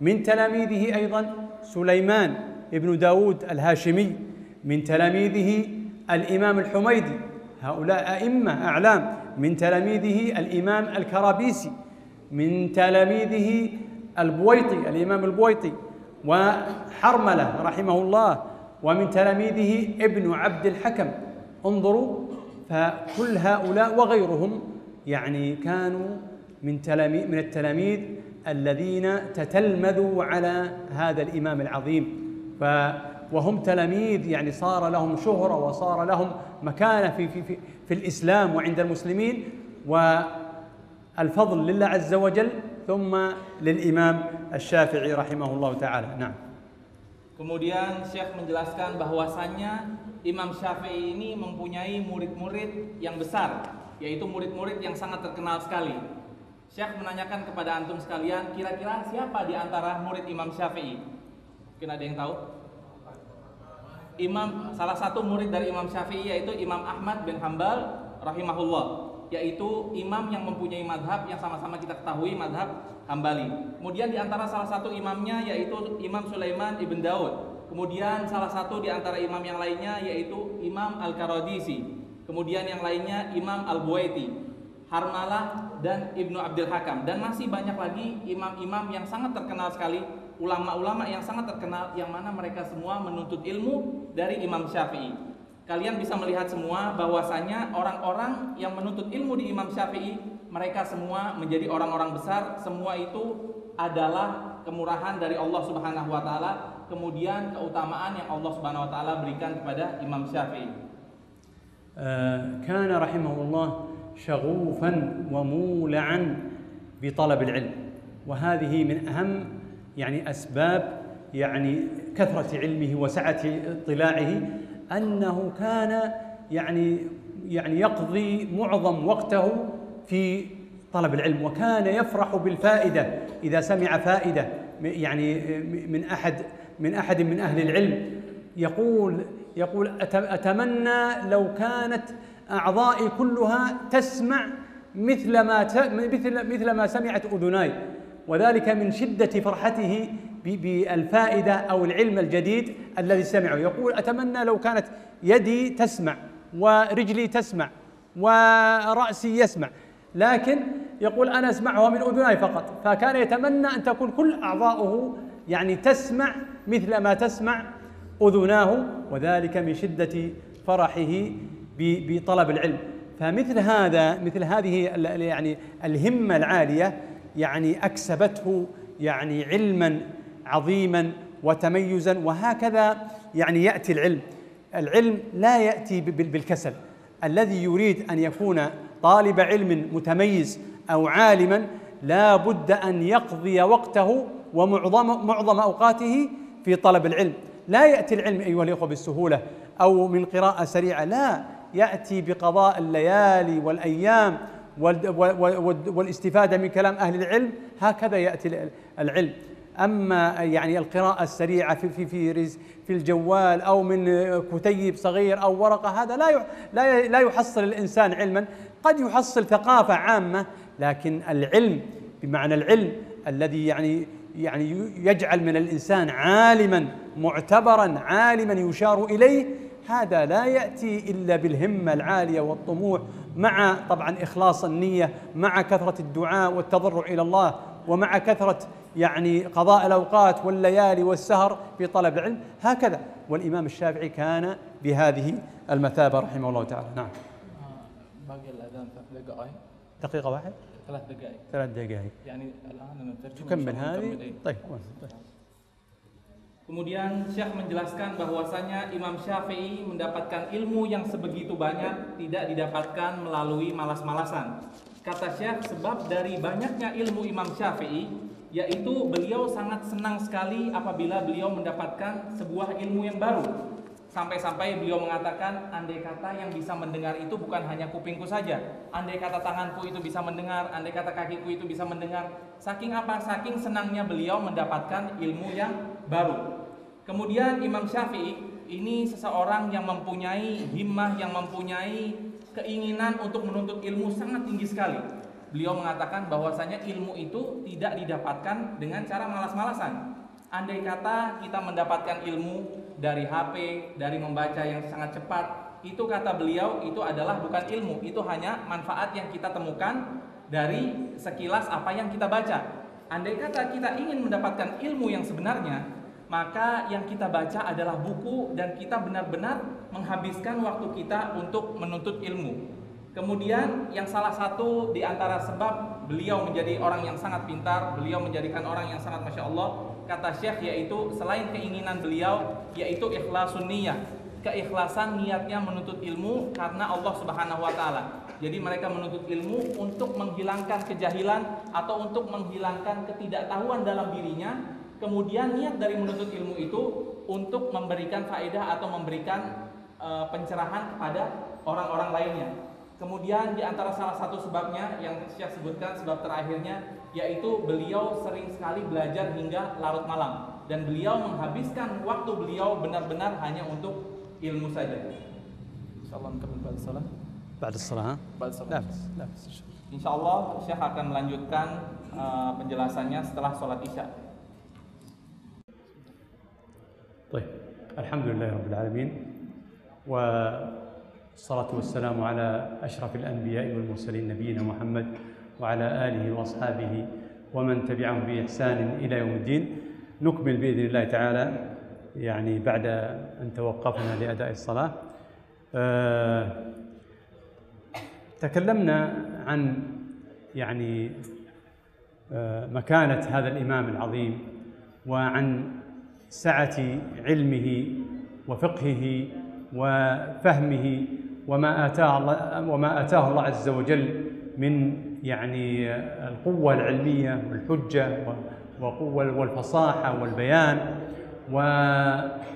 A: من تلاميذه أيضا سليمان ابن داود الهاشمي، من تلاميذه الإمام الحميدي، هؤلاء أئمة أعلام، من تلاميذه الإمام الكرابيسي، من تلاميذه البويطي الإمام البويطي وحرملة رحمه الله، ومن تلاميذه ابن عبد الحكم. انظروا، فكل هؤلاء وغيرهم يعني كانوا من التلاميذ الذين تتلمذوا على هذا الإمام العظيم، وهم تلاميذ يعني صار لهم شهرة وصار لهم مكانة في الإسلام وعند المسلمين، والفضل لله عز وجل ثم للإمام الشافعي رحمه الله تعالى. نعم.
B: Kemudian Syekh menjelaskan bahwasannya Imam Syafi'i ini mempunyai murid-murid yang besar, yaitu murid-murid yang sangat terkenal sekali. Syekh menanyakan kepada antum sekalian, kira-kira siapa di antara murid Imam Syafi'i? Mungkin ada yang tahu? Salah satu murid dari Imam Syafi'i yaitu Imam Ahmad bin Hambal rahimahullah, yaitu imam yang mempunyai madhab yang sama-sama kita ketahui, madhab Hambali. Kemudian di antara salah satu imamnya yaitu Imam Sulaiman ibn Daud. Kemudian salah satu di antara imam yang lainnya yaitu Imam Al-Karadisi. Kemudian yang lainnya Imam Al-Buwaiti, Harmalah, dan Ibnu Abdul Hakam. Dan masih banyak lagi imam-imam yang sangat terkenal sekali, ulama-ulama yang sangat terkenal, yang mana mereka semua menuntut ilmu dari Imam Syafi'i. Kalian bisa melihat semua bahwasanya orang-orang yang menuntut ilmu di Imam Syafi'i, mereka semua menjadi orang-orang besar. Semua itu adalah kemurahan dari Allah Subhanahu wa taala, kemudian keutamaan yang Allah Subhanahu wa taala berikan kepada Imam Syafi'i.
A: كان رحمه الله شغوفا ومولعا بطلب العلم، وهذه من أهم يعني أسباب يعني كثرة علمه وسعة اطلاعه، أنه كان يعني يقضي معظم وقته في طلب العلم، وكان يفرح بالفائدة إذا سمع فائدة يعني من أحد من أهل العلم، يقول أتمنى لو كانت أعضائي كلها تسمع مثل ما سمعت أذناي، وذلك من شدة فرحته بالفائدة أو العلم الجديد الذي سمعه. يقول أتمنى لو كانت يدي تسمع ورجلي تسمع ورأسي يسمع، لكن يقول أنا أسمعها من أذناي فقط. فكان يتمنى أن تكون كل أعضاؤه يعني تسمع مثل ما تسمع أذناه، وذلك من شدة فرحه بطلب العلم. فمثل هذه يعني الهمة العالية يعني أكسبته يعني علما عظيما وتميزا. وهكذا يعني يأتي العلم لا يأتي بالكسل. الذي يريد أن يكون طالب علم متميز أو عالما لا بد أن يقضي وقته ومعظم أوقاته في طلب العلم. لا يأتي العلم أيها الأخوة بالسهولة أو من قراءة سريعة، لا، يأتي بقضاء الليالي والأيام والاستفادة من كلام أهل العلم. هكذا يأتي العلم. أما يعني القراءة السريعة في الجوال أو من كتيب صغير أو ورقة، هذا لا يحصل الإنسان علما. قد يحصل ثقافة عامة، لكن العلم بمعنى العلم الذي يعني يجعل من الإنسان عالما معتبرا، عالما يشار إليه، هذا لا يأتي إلا بالهمة العالية والطموح، مع طبعا إخلاص النية، مع كثرة الدعاء والتضرع إلى الله، ومع كثرة يعني قضاء الأوقات والليالي والسهر في طلب العلم. هكذا، والإمام الشافعي كان بهذه المثابة رحمه الله تعالى. نعم.
B: باقي الأذان 3 دقائق.
A: دقيقة واحد؟
B: 3 دقائق.
A: 3 دقائق.
B: يعني الآن نترجم.
A: تكمل هذه. طيب.
B: Kemudian Syekh menjelaskan bahwasanya Imam Syafi'i mendapatkan ilmu yang sebegitu banyak tidak didapatkan melalui malas-malasan. Kata Syekh, sebab dari banyaknya ilmu Imam Syafi'i, yaitu beliau sangat senang sekali apabila beliau mendapatkan sebuah ilmu yang baru. Sampai-sampai beliau mengatakan, andai kata yang bisa mendengar itu bukan hanya kupingku saja, andai kata tanganku itu bisa mendengar, andai kata kakiku itu bisa mendengar. Saking apa? Saking senangnya beliau mendapatkan ilmu yang baru. Kemudian Imam Syafi'i ini seseorang yang mempunyai himmah, yang mempunyai keinginan untuk menuntut ilmu sangat tinggi sekali. Beliau mengatakan bahwasanya ilmu itu tidak didapatkan dengan cara malas-malasan. Andai kata kita mendapatkan ilmu dari HP, dari membaca yang sangat cepat, itu kata beliau itu adalah bukan ilmu, itu hanya manfaat yang kita temukan dari sekilas apa yang kita baca. Andai kata kita ingin mendapatkan ilmu yang sebenarnya, maka yang kita baca adalah buku dan kita benar-benar menghabiskan waktu kita untuk menuntut ilmu. Kemudian yang salah satu di antara sebab beliau menjadi orang yang sangat pintar, beliau menjadikan orang yang sangat Masya Allah, kata Syekh, yaitu selain keinginan beliau, yaitu ikhlasun niyah, keikhlasan niatnya menuntut ilmu karena Allah Subhanahu wa Ta'ala. Jadi mereka menuntut ilmu untuk menghilangkan kejahilan atau untuk menghilangkan ketidaktahuan dalam dirinya. Kemudian niat dari menuntut ilmu itu untuk memberikan faedah atau memberikan pencerahan kepada orang-orang lainnya. Kemudian di antara salah satu sebabnya yang Syekh sebutkan, sebab terakhirnya, yaitu beliau sering sekali belajar hingga larut malam, dan beliau menghabiskan waktu beliau benar-benar hanya untuk ilmu saja. Insyaallah kami pada salat.
A: بعد الصلاة.
B: Ba'da salat.
A: لا بس لا بس.
B: Insyaallah Syekh akan melanjutkan penjelasannya setelah sholat Isya.
A: طيب، الحمد لله رب العالمين، والصلاة والسلام على أشرف الأنبياء والمرسلين نبينا محمد وعلى آله وأصحابه ومن تبعهم بإحسان إلى يوم الدين. نكمل بإذن الله تعالى يعني بعد أن توقفنا لأداء الصلاة. تكلمنا عن يعني مكانة هذا الإمام العظيم وعن سعة علمه وفقهه وفهمه وما آتاه الله عز وجل من يعني القوة العلمية والحجة وقوة والفصاحة والبيان. وعلمنا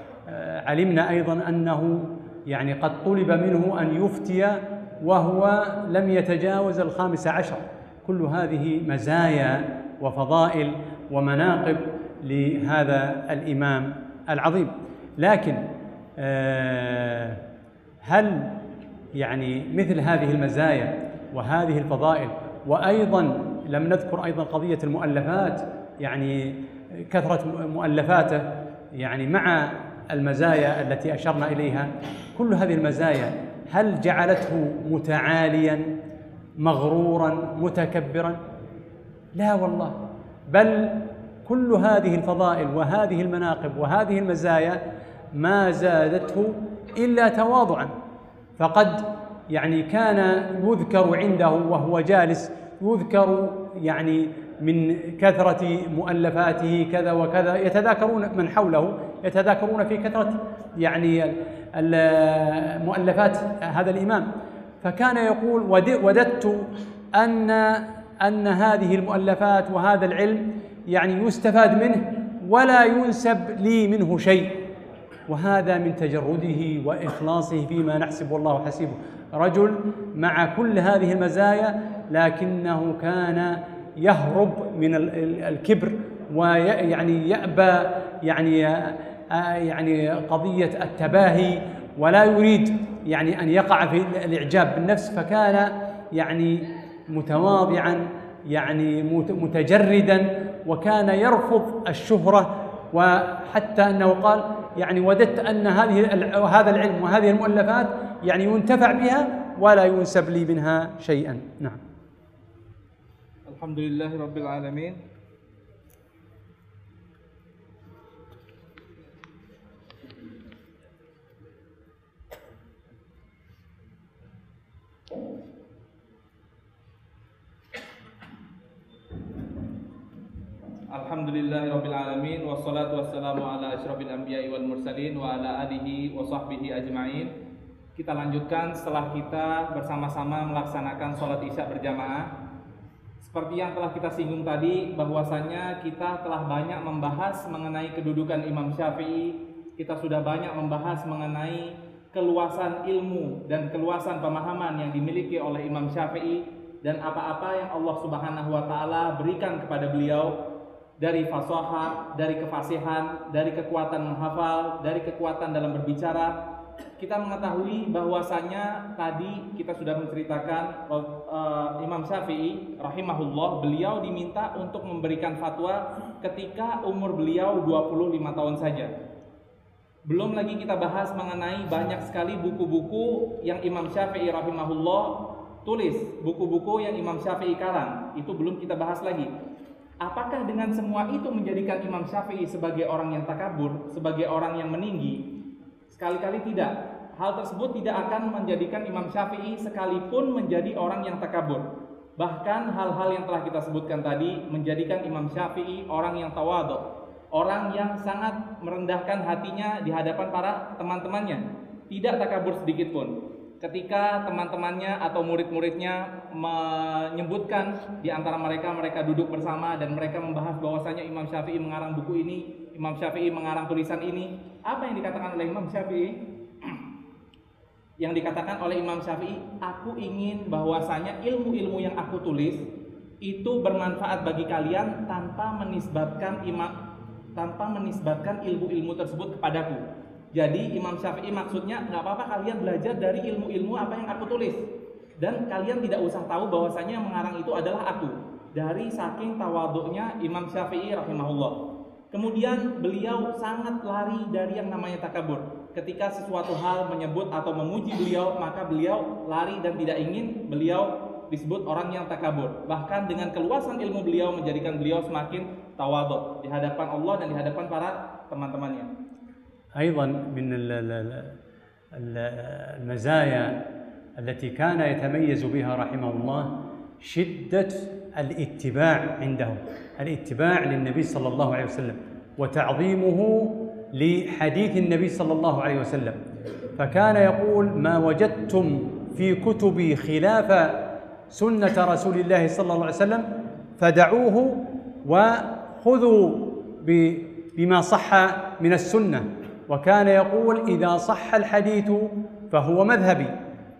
A: أيضا أنه يعني قد طلب منه أن يفتي وهو لم يتجاوز 15. كل هذه مزايا وفضائل ومناقب لهذا الإمام العظيم. لكن هل يعني مثل هذه المزايا وهذه الفضائل، وأيضا لم نذكر أيضا قضية المؤلفات، يعني كثرة مؤلفاته يعني مع المزايا التي أشرنا إليها، كل هذه المزايا هل جعلته متعاليا مغرورا متكبرا؟ لا والله، بل كل هذه الفضائل وهذه المناقب وهذه المزايا ما زادته إلا تواضعا. فقد يعني كان يذكر عنده وهو جالس، يذكر يعني من كثرة مؤلفاته كذا وكذا، يتذاكرون من حوله يتذاكرون في كثرة يعني مؤلفات هذا الإمام. فكان يقول وددت أن هذه المؤلفات وهذا العلم يعني يستفاد منه ولا ينسب لي منه شيء. وهذا من تجرده وإخلاصه فيما نحسب والله حسيبه. رجل مع كل هذه المزايا لكنه كان يهرب من الكبر، ويعني يأبى يعني قضية التباهي، ولا يريد يعني أن يقع في الإعجاب بالنفس. فكان يعني متواضعا يعني متجردا، وكان يرفض الشهرة، وحتى أنه قال يعني وددت أن هذا العلم وهذه المؤلفات يعني ينتفع بها ولا ينسب لي منها شيئا. نعم.
B: الحمد لله رب العالمين. Alhamdulillahirabbil alamin, wassalatu wassalamu ala asyrofil anbiya'i wal mursalin wa ala alihi wa sahbihi ajma'in. Kita lanjutkan setelah kita bersama-sama melaksanakan sholat Isya berjamaah. Seperti yang telah kita singgung tadi, bahwasannya kita telah banyak membahas mengenai kedudukan Imam Syafi'i. Kita sudah banyak membahas mengenai keluasan ilmu dan keluasan pemahaman yang dimiliki oleh Imam Syafi'i, dan apa-apa yang Allah Subhanahu wa Ta'ala berikan kepada beliau dari fasahah, dari kefasihan, dari kekuatan menghafal, dari kekuatan dalam berbicara. kita mengetahui bahwasanya tadi kita sudah menceritakan Imam Syafi'i rahimahullah, beliau diminta untuk memberikan fatwa ketika umur beliau 25 tahun saja. Belum lagi kita bahas mengenai banyak sekali buku-buku yang Imam Syafi'i rahimahullah tulis, buku-buku yang Imam Syafi'i karang, itu belum kita bahas lagi. Apakah dengan semua itu menjadikan Imam Syafi'i sebagai orang yang takabur, sebagai orang yang meninggi? Sekali-kali tidak. Hal tersebut tidak akan menjadikan Imam Syafi'i sekalipun menjadi orang yang takabur. Bahkan hal-hal yang telah kita sebutkan tadi menjadikan Imam Syafi'i orang yang tawadhu, orang yang sangat merendahkan hatinya di hadapan para teman-temannya, tidak takabur sedikit pun. Ketika teman-temannya atau murid-muridnya menyebutkan di antara mereka duduk bersama dan mereka membahas bahwasanya Imam Syafi'i mengarang buku ini, Imam Syafi'i mengarang tulisan ini, apa yang dikatakan oleh Imam Syafi'i? Yang dikatakan oleh Imam Syafi'i, aku ingin bahwasanya ilmu-ilmu yang aku tulis itu bermanfaat bagi kalian tanpa menisbatkan ilmu-ilmu tersebut kepadaku. Jadi Imam Syafi'i maksudnya, nggak apa-apa kalian belajar dari ilmu-ilmu apa yang aku tulis, dan kalian tidak usah tahu bahwasanya yang mengarang itu adalah aku. Dari saking tawadhu'nya Imam Syafi'i rahimahullah. Kemudian beliau sangat lari dari yang namanya takabur. Ketika sesuatu hal menyebut atau memuji beliau, maka beliau lari dan tidak ingin beliau disebut orang yang takabur. Bahkan dengan keluasan ilmu beliau menjadikan beliau semakin tawadhu di hadapan Allah dan di hadapan para teman-temannya.
A: أيضا من المزايا التي كان يتميز بها رحمه الله شدة الاتباع عنده، الاتباع للنبي صلى الله عليه وسلم وتعظيمه لحديث النبي صلى الله عليه وسلم. فكان يقول: ما وجدتم في كتبي خلاف سنة رسول الله صلى الله عليه وسلم فدعوه وخذوا بما صح من السنة. وكان يقول: إذا صح الحديث فهو مذهبي.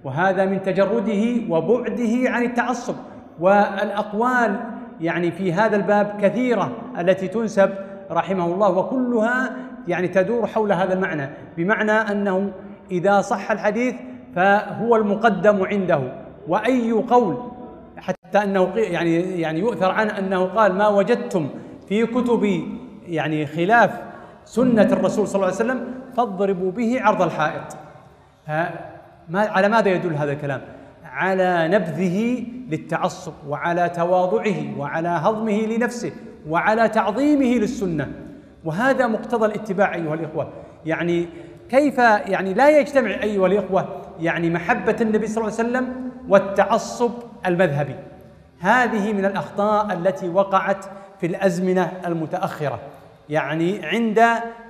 A: وهذا من تجرده وبعده عن التعصب. والأقوال يعني في هذا الباب كثيرة التي تنسب رحمه الله، وكلها يعني تدور حول هذا المعنى، بمعنى أنه إذا صح الحديث فهو المقدم عنده. وأي قول حتى أنه يعني يؤثر عنه أنه قال: ما وجدتم في كتبي يعني خلاف سنة الرسول صلى الله عليه وسلم فاضربوا به عرض الحائط. على ماذا يدل هذا الكلام؟ على نبذه للتعصب، وعلى تواضعه، وعلى هضمه لنفسه، وعلى تعظيمه للسنة. وهذا مقتضى الاتباع أيها الإخوة. يعني كيف يعني لا يجتمع أيها الإخوة يعني محبة النبي صلى الله عليه وسلم والتعصب المذهبي. هذه من الأخطاء التي وقعت في الأزمنة المتأخرة، يعني عند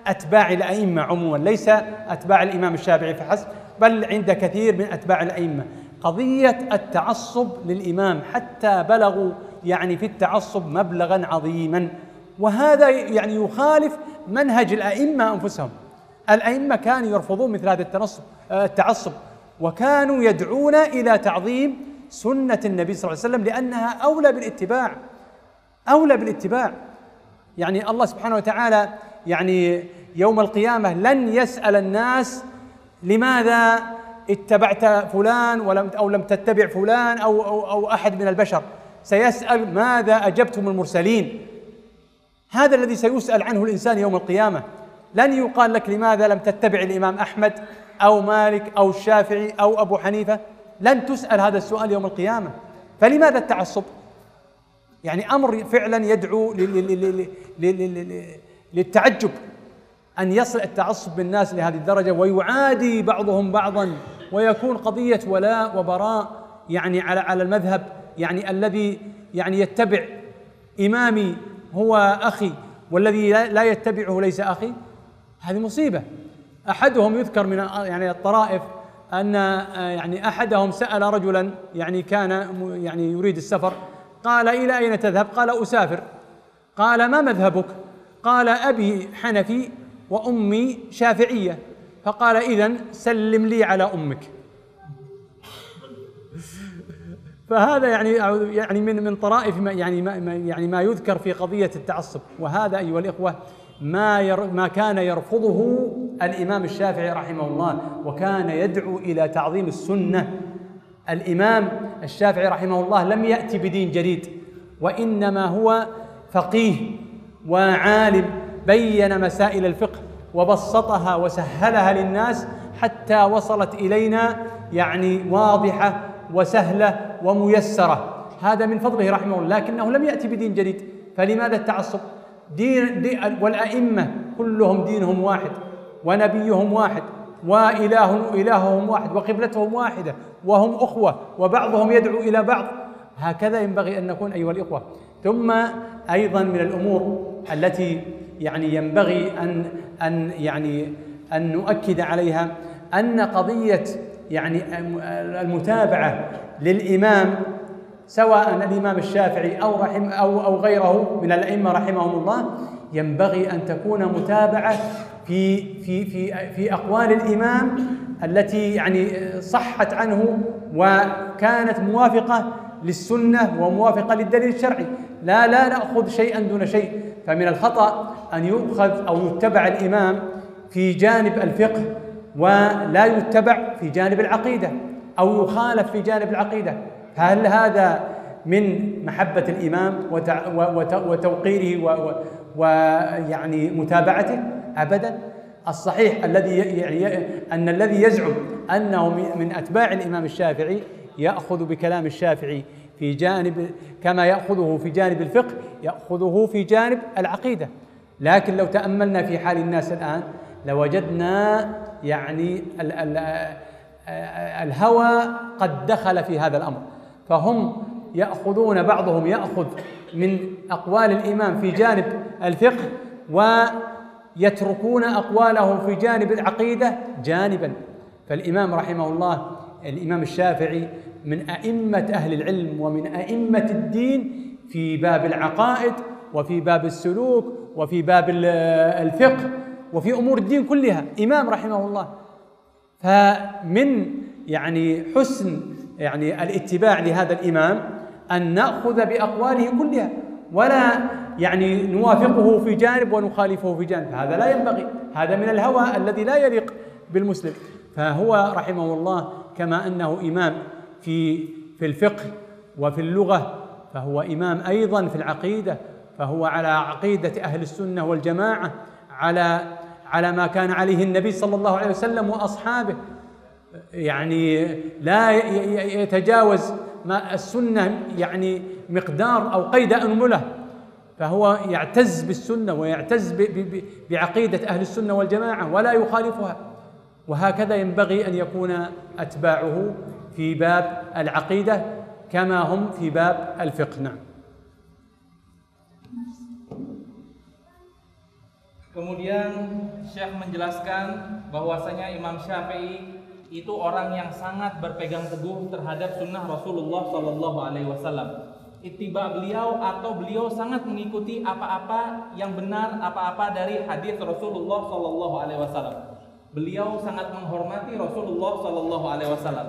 A: أتباع الأئمة عموما، ليس أتباع الإمام الشافعي فحسب، بل عند كثير من أتباع الأئمة، قضية التعصب للإمام، حتى بلغوا يعني في التعصب مبلغا عظيما. وهذا يعني يخالف منهج الأئمة أنفسهم. الأئمة كانوا يرفضون مثل هذا التعصب، وكانوا يدعون إلى تعظيم سنة النبي صلى الله عليه وسلم، لأنها أولى بالاتباع. يعني الله سبحانه وتعالى يعني يوم القيامة لن يسأل الناس لماذا اتبعت فلان أو لم تتبع فلان أو أحد من البشر، سيسأل ماذا أجبتم المرسلين. هذا الذي سيسأل عنه الإنسان يوم القيامة. لن يقال لك لماذا لم تتبع الإمام أحمد أو مالك أو الشافعي أو أبو حنيفة، لن تسأل هذا السؤال يوم القيامة. فلماذا التعصب؟ يعني أمر فعلا يدعو للتعجب أن يصل التعصب بالناس لهذه الدرجة، ويعادي بعضهم بعضا، ويكون قضية ولاء وبراء يعني على المذهب، يعني الذي يعني يتبع إمامي هو أخي والذي لا يتبعه ليس أخي. هذه مصيبة. أحدهم يذكر من يعني الطرائف أن يعني أحدهم سأل رجلا يعني كان يعني يريد السفر، قال: إلى أين تذهب؟ قال: أسافر. قال: ما مذهبك؟ قال: أبي حنفي وأمي شافعية. فقال: إذن سلم لي على أمك. فهذا يعني من طرائف ما يذكر في قضية التعصب. وهذا أيها الإخوة ما كان يرفضه الإمام الشافعي رحمه الله، وكان يدعو إلى تعظيم السنة. الإمام الشافعي رحمه الله لم يأتي بدين جديد، وإنما هو فقيه وعالم بين مسائل الفقه وبسطها وسهلها للناس حتى وصلت إلينا يعني واضحة وسهلة وميسرة. هذا من فضله رحمه الله، لكنه لم يأتي بدين جديد. فلماذا التعصب؟ والأئمة كلهم دينهم واحد، ونبيهم واحد، وإلههم واحد، وقبلتهم واحدة، وهم أخوة، وبعضهم يدعو إلى بعض. هكذا ينبغي أن نكون أيها الإخوة. ثم أيضا من الأمور التي يعني ينبغي أن نؤكد عليها أن قضية يعني المتابعة للإمام، سواء الإمام الشافعي أو غيره من الأئمة رحمهم الله، ينبغي أن تكون متابعة في أقوال الإمام التي يعني صحت عنه وكانت موافقة للسنة وموافقة للدليل الشرعي. لا نأخذ شيئا دون شيء. فمن الخطأ أن يؤخذ أو يتبع الإمام في جانب الفقه ولا يتبع في جانب العقيدة، أو يخالف في جانب العقيدة. هل هذا من محبة الإمام وتوقيره ويعني متابعته؟ أبدا. الصحيح أن الذي يزعم أنه من أتباع الإمام الشافعي يأخذ بكلام الشافعي في جانب كما يأخذه في جانب الفقه، يأخذه في جانب العقيدة. لكن لو تأملنا في حال الناس الآن لوجدنا يعني الهوى قد دخل في هذا الأمر، فهم يأخذون، بعضهم يأخذ من أقوال الإمام في جانب الفقه ويتركون أقواله في جانب العقيدة جانبا. فالإمام رحمه الله، الإمام الشافعي من أئمة أهل العلم ومن أئمة الدين في باب العقائد وفي باب السلوك وفي باب الفقه وفي أمور الدين كلها، إمام رحمه الله. فمن يعني حسن يعني الاتباع لهذا الإمام أن نأخذ بأقواله كلها، ولا يعني نوافقه في جانب ونخالفه في جانب. هذا لا ينبغي، هذا من الهوى الذي لا يليق بالمسلم. فهو رحمه الله كما أنه إمام في الفقه وفي اللغة، فهو إمام أيضا في العقيدة، فهو على عقيدة أهل السنة والجماعة، على ما كان عليه النبي صلى الله عليه وسلم وأصحابه، يعني لا يتجاوز ما السنة يعني مقدار أو قيد أنملة. فهو يعتز بالسنة ويعتز بعقيدة أهل السنة والجماعة ولا يخالفها. وهكذا ينبغي أن يكون أتباعه في باب العقيدة كما هم في باب الفقه. نعم.
B: Kemudian Syekh menjelaskan bahwasanya Imam Syafi'i itu orang yang sangat berpegang teguh terhadap sunnah Rasulullah Sallallahu Alaihi Wasallam. Ittiba beliau atau beliau sangat mengikuti apa-apa yang benar, apa-apa dari hadis Rasulullah Sallallahu Alaihi Wasallam. Beliau sangat menghormati Rasulullah Sallallahu Alaihi Wasallam.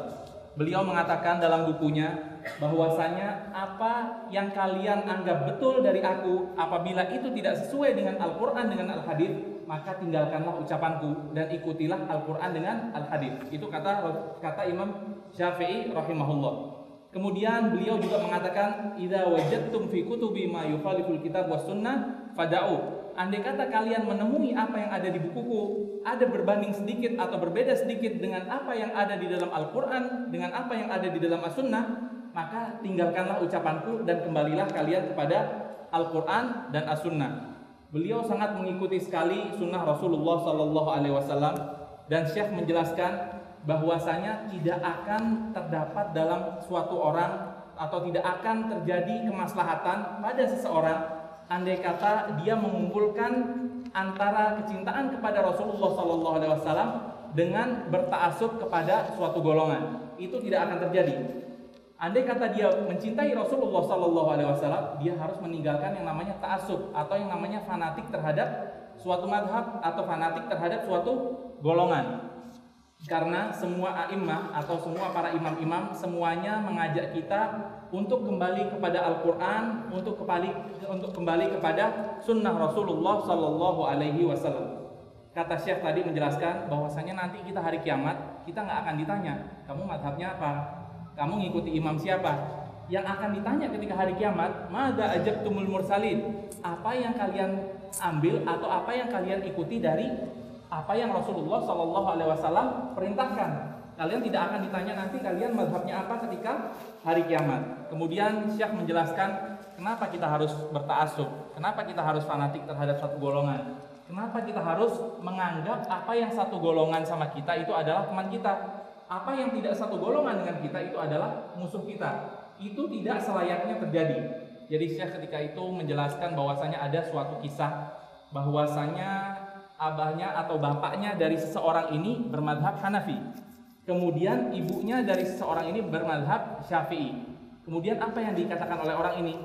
B: Beliau mengatakan dalam bukunya bahwasanya apa yang kalian anggap betul dari aku, apabila itu tidak sesuai dengan Al-Quran dengan Al-Hadis, maka tinggalkanlah ucapanku dan ikutilah Al-Quran dengan Al-Hadis. Itu kata Imam Syafi'i rahimahullah. Kemudian beliau juga mengatakan, idza wajadtum fi kutubi ma yukhaliful kitab was sunnah fada'u. Andai kata kalian menemui apa yang ada di bukuku ada berbanding sedikit atau berbeda sedikit dengan apa yang ada di dalam Al-Quran, dengan apa yang ada di dalam As-Sunnah, maka tinggalkanlah ucapanku dan kembalilah kalian kepada Al-Quran dan As-Sunnah. Beliau sangat mengikuti sekali sunnah Rasulullah Sallallahu Alaihi Wasallam, dan Syekh menjelaskan bahwasanya tidak akan terdapat dalam suatu orang atau tidak akan terjadi kemaslahatan pada seseorang andai kata dia mengumpulkan antara kecintaan kepada Rasulullah Sallallahu Alaihi Wasallam dengan berta'assub kepada suatu golongan. Itu tidak akan terjadi. Andai kata dia mencintai Rasulullah Sallallahu Alaihi Wasallam, dia harus meninggalkan yang namanya ta'assub atau yang namanya fanatik terhadap suatu madhab atau fanatik terhadap suatu golongan. Karena semua a'immah atau semua para imam-imam semuanya mengajak kita untuk kembali kepada Al-Quran, untuk kembali kepada sunnah Rasulullah Sallallahu Alaihi Wasallam. Kata Syekh tadi menjelaskan bahwasanya nanti kita hari kiamat kita nggak akan ditanya kamu madhabnya apa, kamu ngikuti imam siapa. Yang akan ditanya ketika hari kiamat, mada ajabtumul mursalin, apa yang kalian ambil atau apa yang kalian ikuti dari apa yang Rasulullah Sallallahu Alaihi Wasallam perintahkan. Kalian tidak akan ditanya nanti kalian mazhabnya apa ketika hari kiamat. Kemudian Syekh menjelaskan kenapa kita harus berta'assub, kenapa kita harus fanatik terhadap satu golongan, kenapa kita harus menganggap apa yang satu golongan sama kita itu adalah teman kita, apa yang tidak satu golongan dengan kita itu adalah musuh kita. Itu tidak selayaknya terjadi. Jadi Syekh ketika itu menjelaskan bahwasanya ada suatu kisah bahwasanya abahnya atau bapaknya dari seseorang ini bermadhab Hanafi. Kemudian ibunya dari seseorang ini bermadhab Syafi'i. Kemudian apa yang dikatakan oleh orang ini?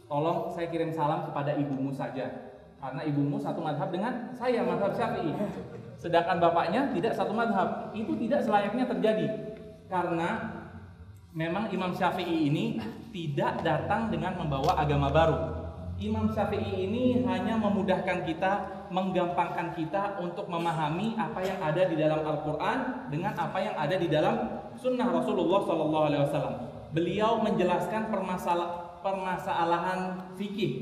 B: Tolong saya kirim salam kepada ibumu saja, karena ibumu satu madhab dengan saya, madhab Syafi'i. Sedangkan bapaknya tidak satu madhab. Itu tidak selayaknya terjadi. Karena memang Imam Syafi'i ini tidak datang dengan membawa agama baru. Imam Syafi'i ini hanya memudahkan kita, menggampangkan kita untuk memahami apa yang ada di dalam Al-Quran dengan apa yang ada di dalam Sunnah Rasulullah SAW. Beliau menjelaskan permasalahan fikih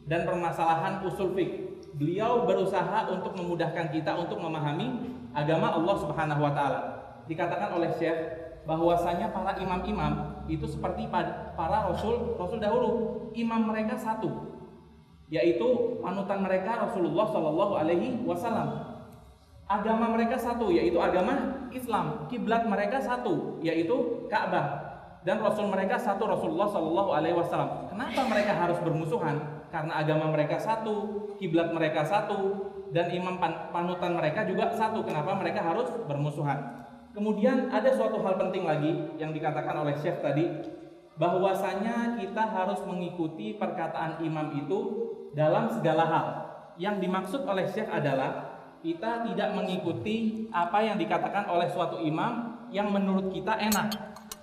B: dan permasalahan usul fikih. Beliau berusaha untuk memudahkan kita untuk memahami agama Allah Subhanahu Wa Taala. Dikatakan oleh Syekh bahwasanya para imam-imam itu seperti para rasul dahulu. Imam mereka satu, yaitu panutan mereka Rasulullah Shallallahu Alaihi Wasallam. Agama mereka satu, yaitu agama Islam. Kiblat mereka satu, yaitu Ka'bah. Dan Rasul mereka satu, Rasulullah Shallallahu Alaihi Wasallam. Kenapa mereka harus bermusuhan? Karena agama mereka satu, kiblat mereka satu, dan imam panutan mereka juga satu. Kenapa mereka harus bermusuhan? Kemudian ada suatu hal penting lagi yang dikatakan oleh Syekh tadi, bahwasanya kita harus mengikuti perkataan imam itu dalam segala hal. Yang dimaksud oleh Syekh adalah kita tidak mengikuti apa yang dikatakan oleh suatu imam yang menurut kita enak.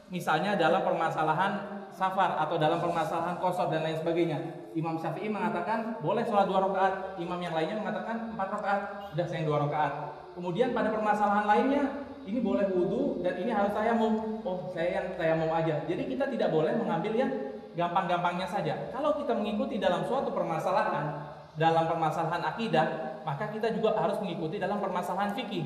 B: Misalnya dalam permasalahan safar atau dalam permasalahan qasar dan lain sebagainya. Imam Syafi'i mengatakan boleh sholat 2 rakaat, imam yang lainnya mengatakan 4 rakaat, sudah saya 2 rakaat. Kemudian pada permasalahan lainnya ini boleh wudu dan ini harus tayamum. Oh, saya yang tayamum aja. Jadi kita tidak boleh mengambil yang gampang-gampangnya saja. Kalau kita mengikuti dalam suatu permasalahan, dalam permasalahan akidah, maka kita juga harus mengikuti dalam permasalahan fikih.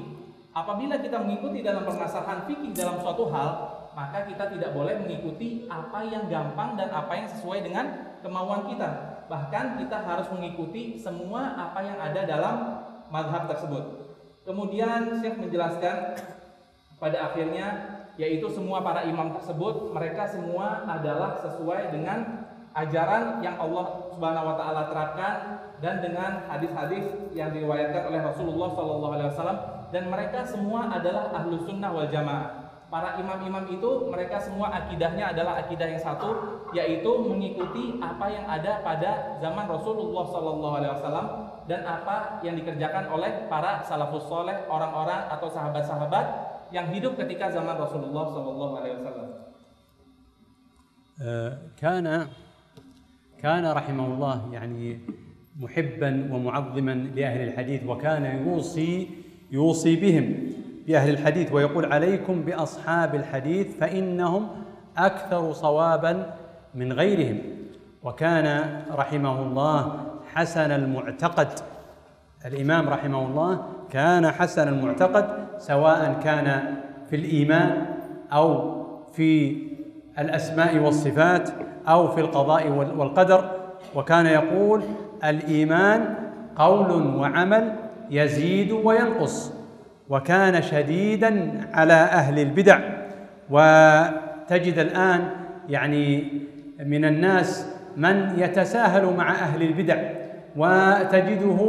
B: Apabila kita mengikuti dalam permasalahan fikih dalam suatu hal, maka kita tidak boleh mengikuti apa yang gampang dan apa yang sesuai dengan kemauan kita. Bahkan kita harus mengikuti semua apa yang ada dalam mazhab tersebut. Kemudian Syekh menjelaskan pada akhirnya, yaitu semua para imam tersebut, mereka semua adalah sesuai dengan ajaran yang Allah Subhanahu wa taala terapkan dan dengan hadis-hadis yang diriwayatkan oleh Rasulullah sallallahu alaihi wasallam, dan mereka semua adalah ahlus sunnah wal jamaah. Para imam-imam itu mereka semua akidahnya adalah akidah yang satu, yaitu mengikuti apa yang ada pada zaman Rasulullah sallallahu alaihi wasallam dan apa yang dikerjakan oleh para salafus saleh, orang-orang atau sahabat-sahabat yang hidup ketika zaman Rasulullah sallallahu alaihi wasallam.
A: كان رحمه الله يعني محبا ومعظما لأهل الحديث، وكان يوصي بهم بأهل الحديث ويقول عليكم بأصحاب الحديث فإنهم أكثر صوابا من غيرهم. وكان رحمه الله حسن المعتقد، الإمام رحمه الله كان حسن المعتقد سواء كان في الإيمان أو في الأسماء والصفات أو في القضاء والقدر. وكان يقول الإيمان قول وعمل يزيد وينقص. وكان شديدا على أهل البدع، وتجد الآن يعني من الناس من يتساهل مع أهل البدع، وتجده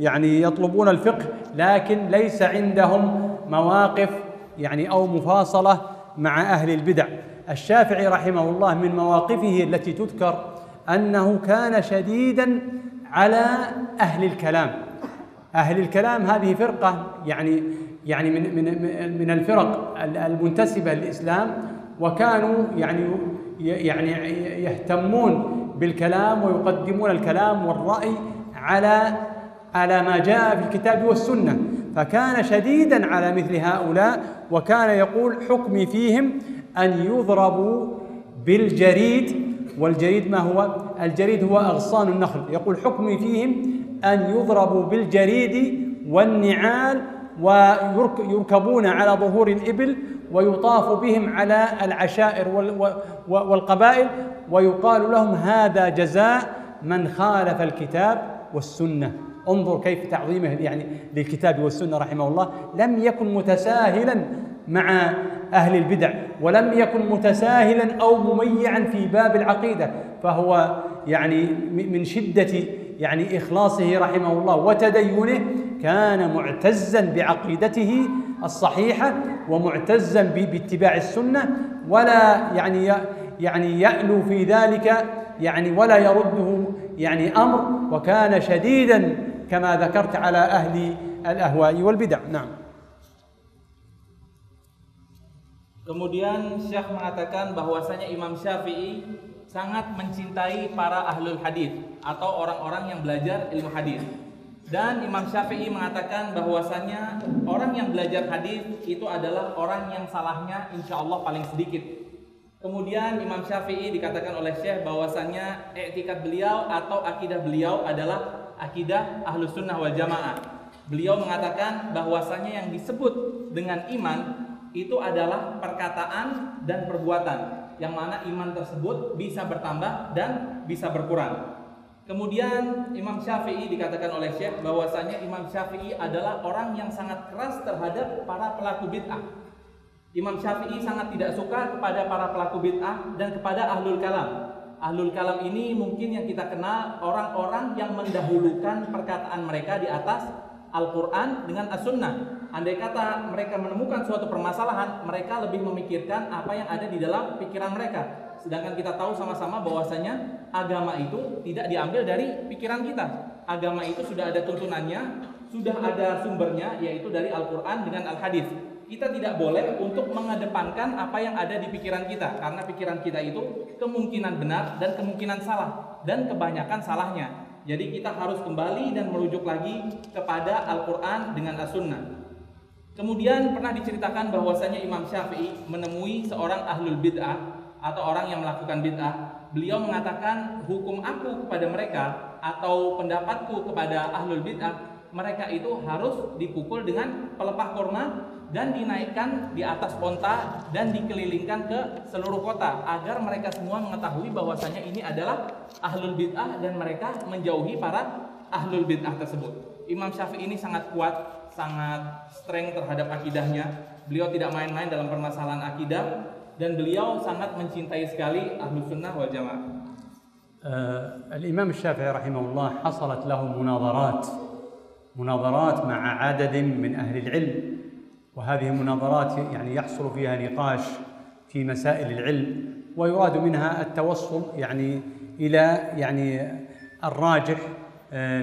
A: يعني يطلبون الفقه لكن ليس عندهم مواقف يعني أو مفاصلة مع أهل البدع. الشافعي رحمه الله من مواقفه التي تذكر أنه كان شديدا على أهل الكلام. أهل الكلام هذه فرقة يعني يعني من الفرق المنتسبة للإسلام، وكانوا يعني يهتمون بالكلام ويقدمون الكلام والرأي على ما جاء في الكتاب والسنة. فكان شديدا على مثل هؤلاء، وكان يقول: حكمي فيهم أن يضربوا بالجريد. والجريد ما هو؟ الجريد هو أغصان النخل. يقول: حكمي فيهم أن يضربوا بالجريد والنعال، ويركبون على ظهور الإبل، ويطاف بهم على العشائر والقبائل، ويقال لهم: هذا جزاء من خالف الكتاب والسنة. انظر كيف تعظيمه يعني للكتاب والسنة رحمه الله. لم يكن متساهلا مع أهل البدع، ولم يكن متساهلا أو مميعا في باب العقيدة، فهو يعني من شدة يعني إخلاصه رحمه الله وتدينه كان معتزا بعقيدته الصحيحة، ومعتزا باتباع السنة، ولا يعني يألو في ذلك يعني ولا يرده يعني أمر، وكان شديدا كما ذكرت على أهل الأهواء والبدع. نعم.
B: Kemudian Syekh mengatakan bahwasanya Imam Syafi'i sangat mencintai para ahlul hadis atau orang-orang yang belajar ilmu hadis. Dan Imam Syafi'i mengatakan bahwasanya orang yang belajar hadis itu adalah orang yang salahnya insya Allah paling sedikit. Kemudian Imam Syafi'i dikatakan oleh Syekh bahwasanya i'tikad beliau atau akidah beliau adalah akidah Ahlus Sunnah wal Jamaah. Beliau mengatakan bahwasanya yang disebut dengan iman itu adalah perkataan dan perbuatan, yang mana iman tersebut bisa bertambah dan bisa berkurang. Kemudian Imam Syafi'i dikatakan oleh Syekh bahwasanya Imam Syafi'i adalah orang yang sangat keras terhadap para pelaku bid'ah. Imam Syafi'i sangat tidak suka kepada para pelaku bid'ah dan kepada ahlul kalam. Ahlul kalam ini mungkin yang kita kenal orang-orang yang mendahulukan perkataan mereka di atas Al-Quran dengan As-Sunnah. Andai kata mereka menemukan suatu permasalahan, mereka lebih memikirkan apa yang ada di dalam pikiran mereka. Sedangkan kita tahu sama-sama bahwasanya agama itu tidak diambil dari pikiran kita. Agama itu sudah ada tuntunannya, sudah ada sumbernya, yaitu dari Al-Quran dengan Al-Hadis. Kita tidak boleh untuk mengedepankan apa yang ada di pikiran kita, karena pikiran kita itu kemungkinan benar dan kemungkinan salah, dan kebanyakan salahnya. Jadi kita harus kembali dan merujuk lagi kepada Al-Quran dengan As-Sunnah. Kemudian pernah diceritakan bahwasanya Imam Syafi'i menemui seorang ahlul bid'ah atau orang yang melakukan bid'ah. Beliau mengatakan, hukum aku kepada mereka atau pendapatku kepada ahlul bid'ah, mereka itu harus dipukul dengan pelepah kurma dan dinaikkan di atas onta dan dikelilingkan ke seluruh kota, agar mereka semua mengetahui bahwasanya ini adalah ahlul bid'ah dan mereka menjauhi para ahlul bid'ah tersebut. Imam Syafi'i ini sangat kuat, sangat strength terhadap akidahnya. Beliau tidak main-main dalam permasalahan akidah, dan beliau sangat mencintai sekali Ahlus Sunnah wal Jamaah.
A: الإمام الشافعي رحمه الله حصلت له مناظرات مع عدد من أهل العلم، وهذه المناظرات يعني يحصل فيها نقاش في مسائل العلم، ويراد منها التوصل يعني إلى يعني الراجح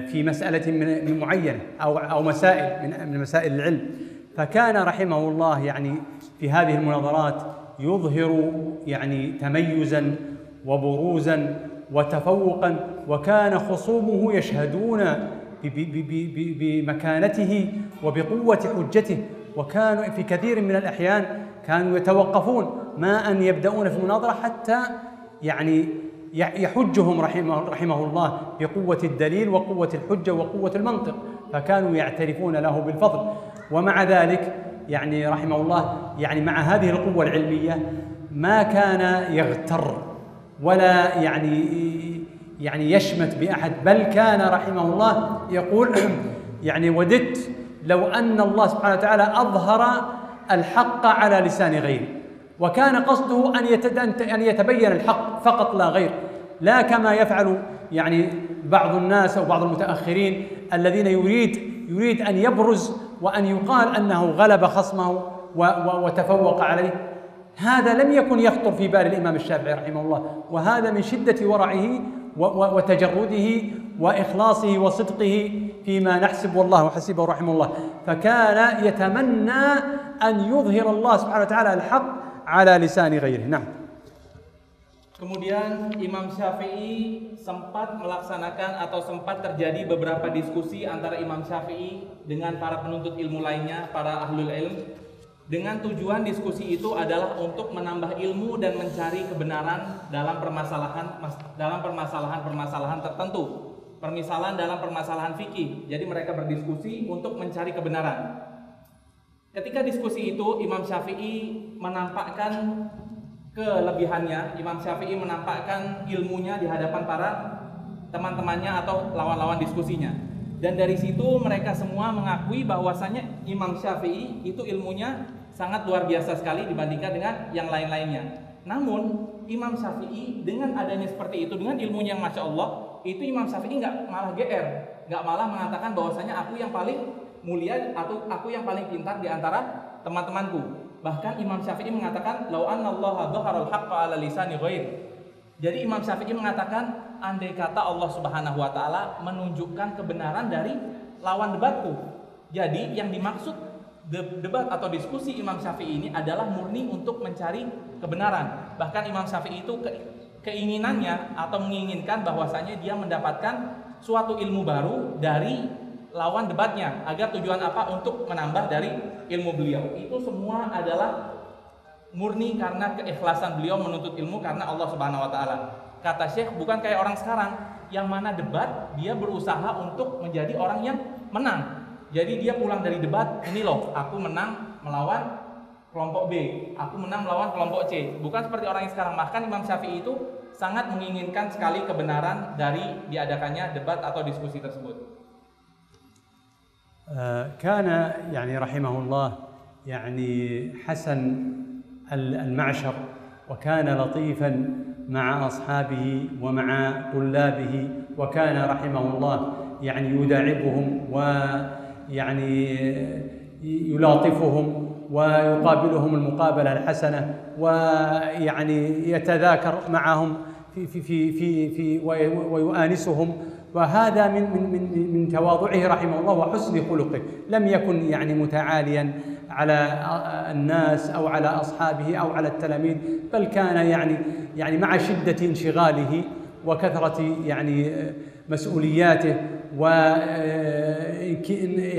A: في مسألة من معينة أو مسائل من مسائل العلم. فكان رحمه الله يعني في هذه المناظرات يظهر يعني تميزا وبروزا وتفوقا، وكان خصومه يشهدون بمكانته وبقوة حجته، وكانوا في كثير من الأحيان كانوا يتوقفون ما أن يبدأون في المناظرة حتى يعني يحجهم رحمه الله بقوة الدليل وقوة الحجة وقوة المنطق، فكانوا يعترفون له بالفضل. ومع ذلك يعني رحمه الله يعني مع هذه القوة العلمية ما كان يغتر ولا يعني يشمت بأحد، بل كان رحمه الله يقول يعني وددت لو أن الله سبحانه وتعالى أظهر الحق على لسان غيره، وكان قصده أن يتبين الحق فقط لا غير، لا كما يفعل يعني بعض الناس أو بعض المتأخرين الذين يريد أن يبرز وأن يقال أنه غلب خصمه وتفوق عليه. هذا لم يكن يخطر في بال الإمام الشافعي رحمه الله، وهذا من شدة ورعه وتجرده وإخلاصه وصدقه فيما نحسب والله حسيبه رحمه الله. فكان يتمنى أن يظهر الله سبحانه وتعالى الحق على لسان غيره. نعم.
B: Kemudian Imam Syafi'i sempat melaksanakan atau sempat terjadi beberapa diskusi antara Imam Syafi'i dengan para penuntut ilmu lainnya, para ahlul ilm, dengan tujuan diskusi itu adalah untuk menambah ilmu dan mencari kebenaran dalam permasalahan tertentu, permisalan dalam permasalahan fikih. Jadi mereka berdiskusi untuk mencari kebenaran. Ketika diskusi itu Imam Syafi'i menampakkan kelebihannya, Imam Syafi'i menampakkan ilmunya di hadapan para teman-temannya atau lawan-lawan diskusinya. Dan dari situ mereka semua mengakui bahwasanya Imam Syafi'i itu ilmunya sangat luar biasa sekali dibandingkan dengan yang lain-lainnya. Namun Imam Syafi'i dengan adanya seperti itu, dengan ilmunya yang Masya Allah, itu Imam Syafi'i nggak malah GR, nggak malah mengatakan bahwasanya aku yang paling mulia atau aku yang paling pintar di antara teman-temanku. Bahkan Imam Syafi'i mengatakan lau annallaha dhaharal haqqa ala lisani ghair. Jadi Imam Syafi'i mengatakan andai kata Allah Subhanahu wa taala menunjukkan kebenaran dari lawan debatku. Jadi yang dimaksud debat atau diskusi Imam Syafi'i ini adalah murni untuk mencari kebenaran. Bahkan Imam Syafi'i itu keinginannya atau menginginkan bahwasanya dia mendapatkan suatu ilmu baru dari lawan debatnya, agar tujuan apa? Untuk menambah dari ilmu beliau. Itu semua adalah murni karena keikhlasan beliau menuntut ilmu karena Allah Subhanahu wa taala. Kata Syekh, bukan kayak orang sekarang yang mana debat dia berusaha untuk menjadi orang yang menang. Jadi dia pulang dari debat, ini loh, aku menang melawan kelompok B, aku menang melawan kelompok C. Bukan seperti orang yang sekarang. Bahkan Imam Syafi'i itu sangat menginginkan sekali kebenaran dari diadakannya debat atau diskusi tersebut.
A: كان يعني رحمه الله يعني حسن المعشر، وكان لطيفا مع أصحابه ومع طلابه، وكان رحمه الله يعني يداعبهم ويعني يلاطفهم ويقابلهم المقابلة الحسنة، ويعني يتذاكر معهم ويؤانسهم. وهذا من تواضعه رحمه الله وحسن خلقه. لم يكن يعني متعاليا على الناس أو على أصحابه أو على التلاميذ، بل كان يعني مع شدة انشغاله وكثرة يعني مسؤولياته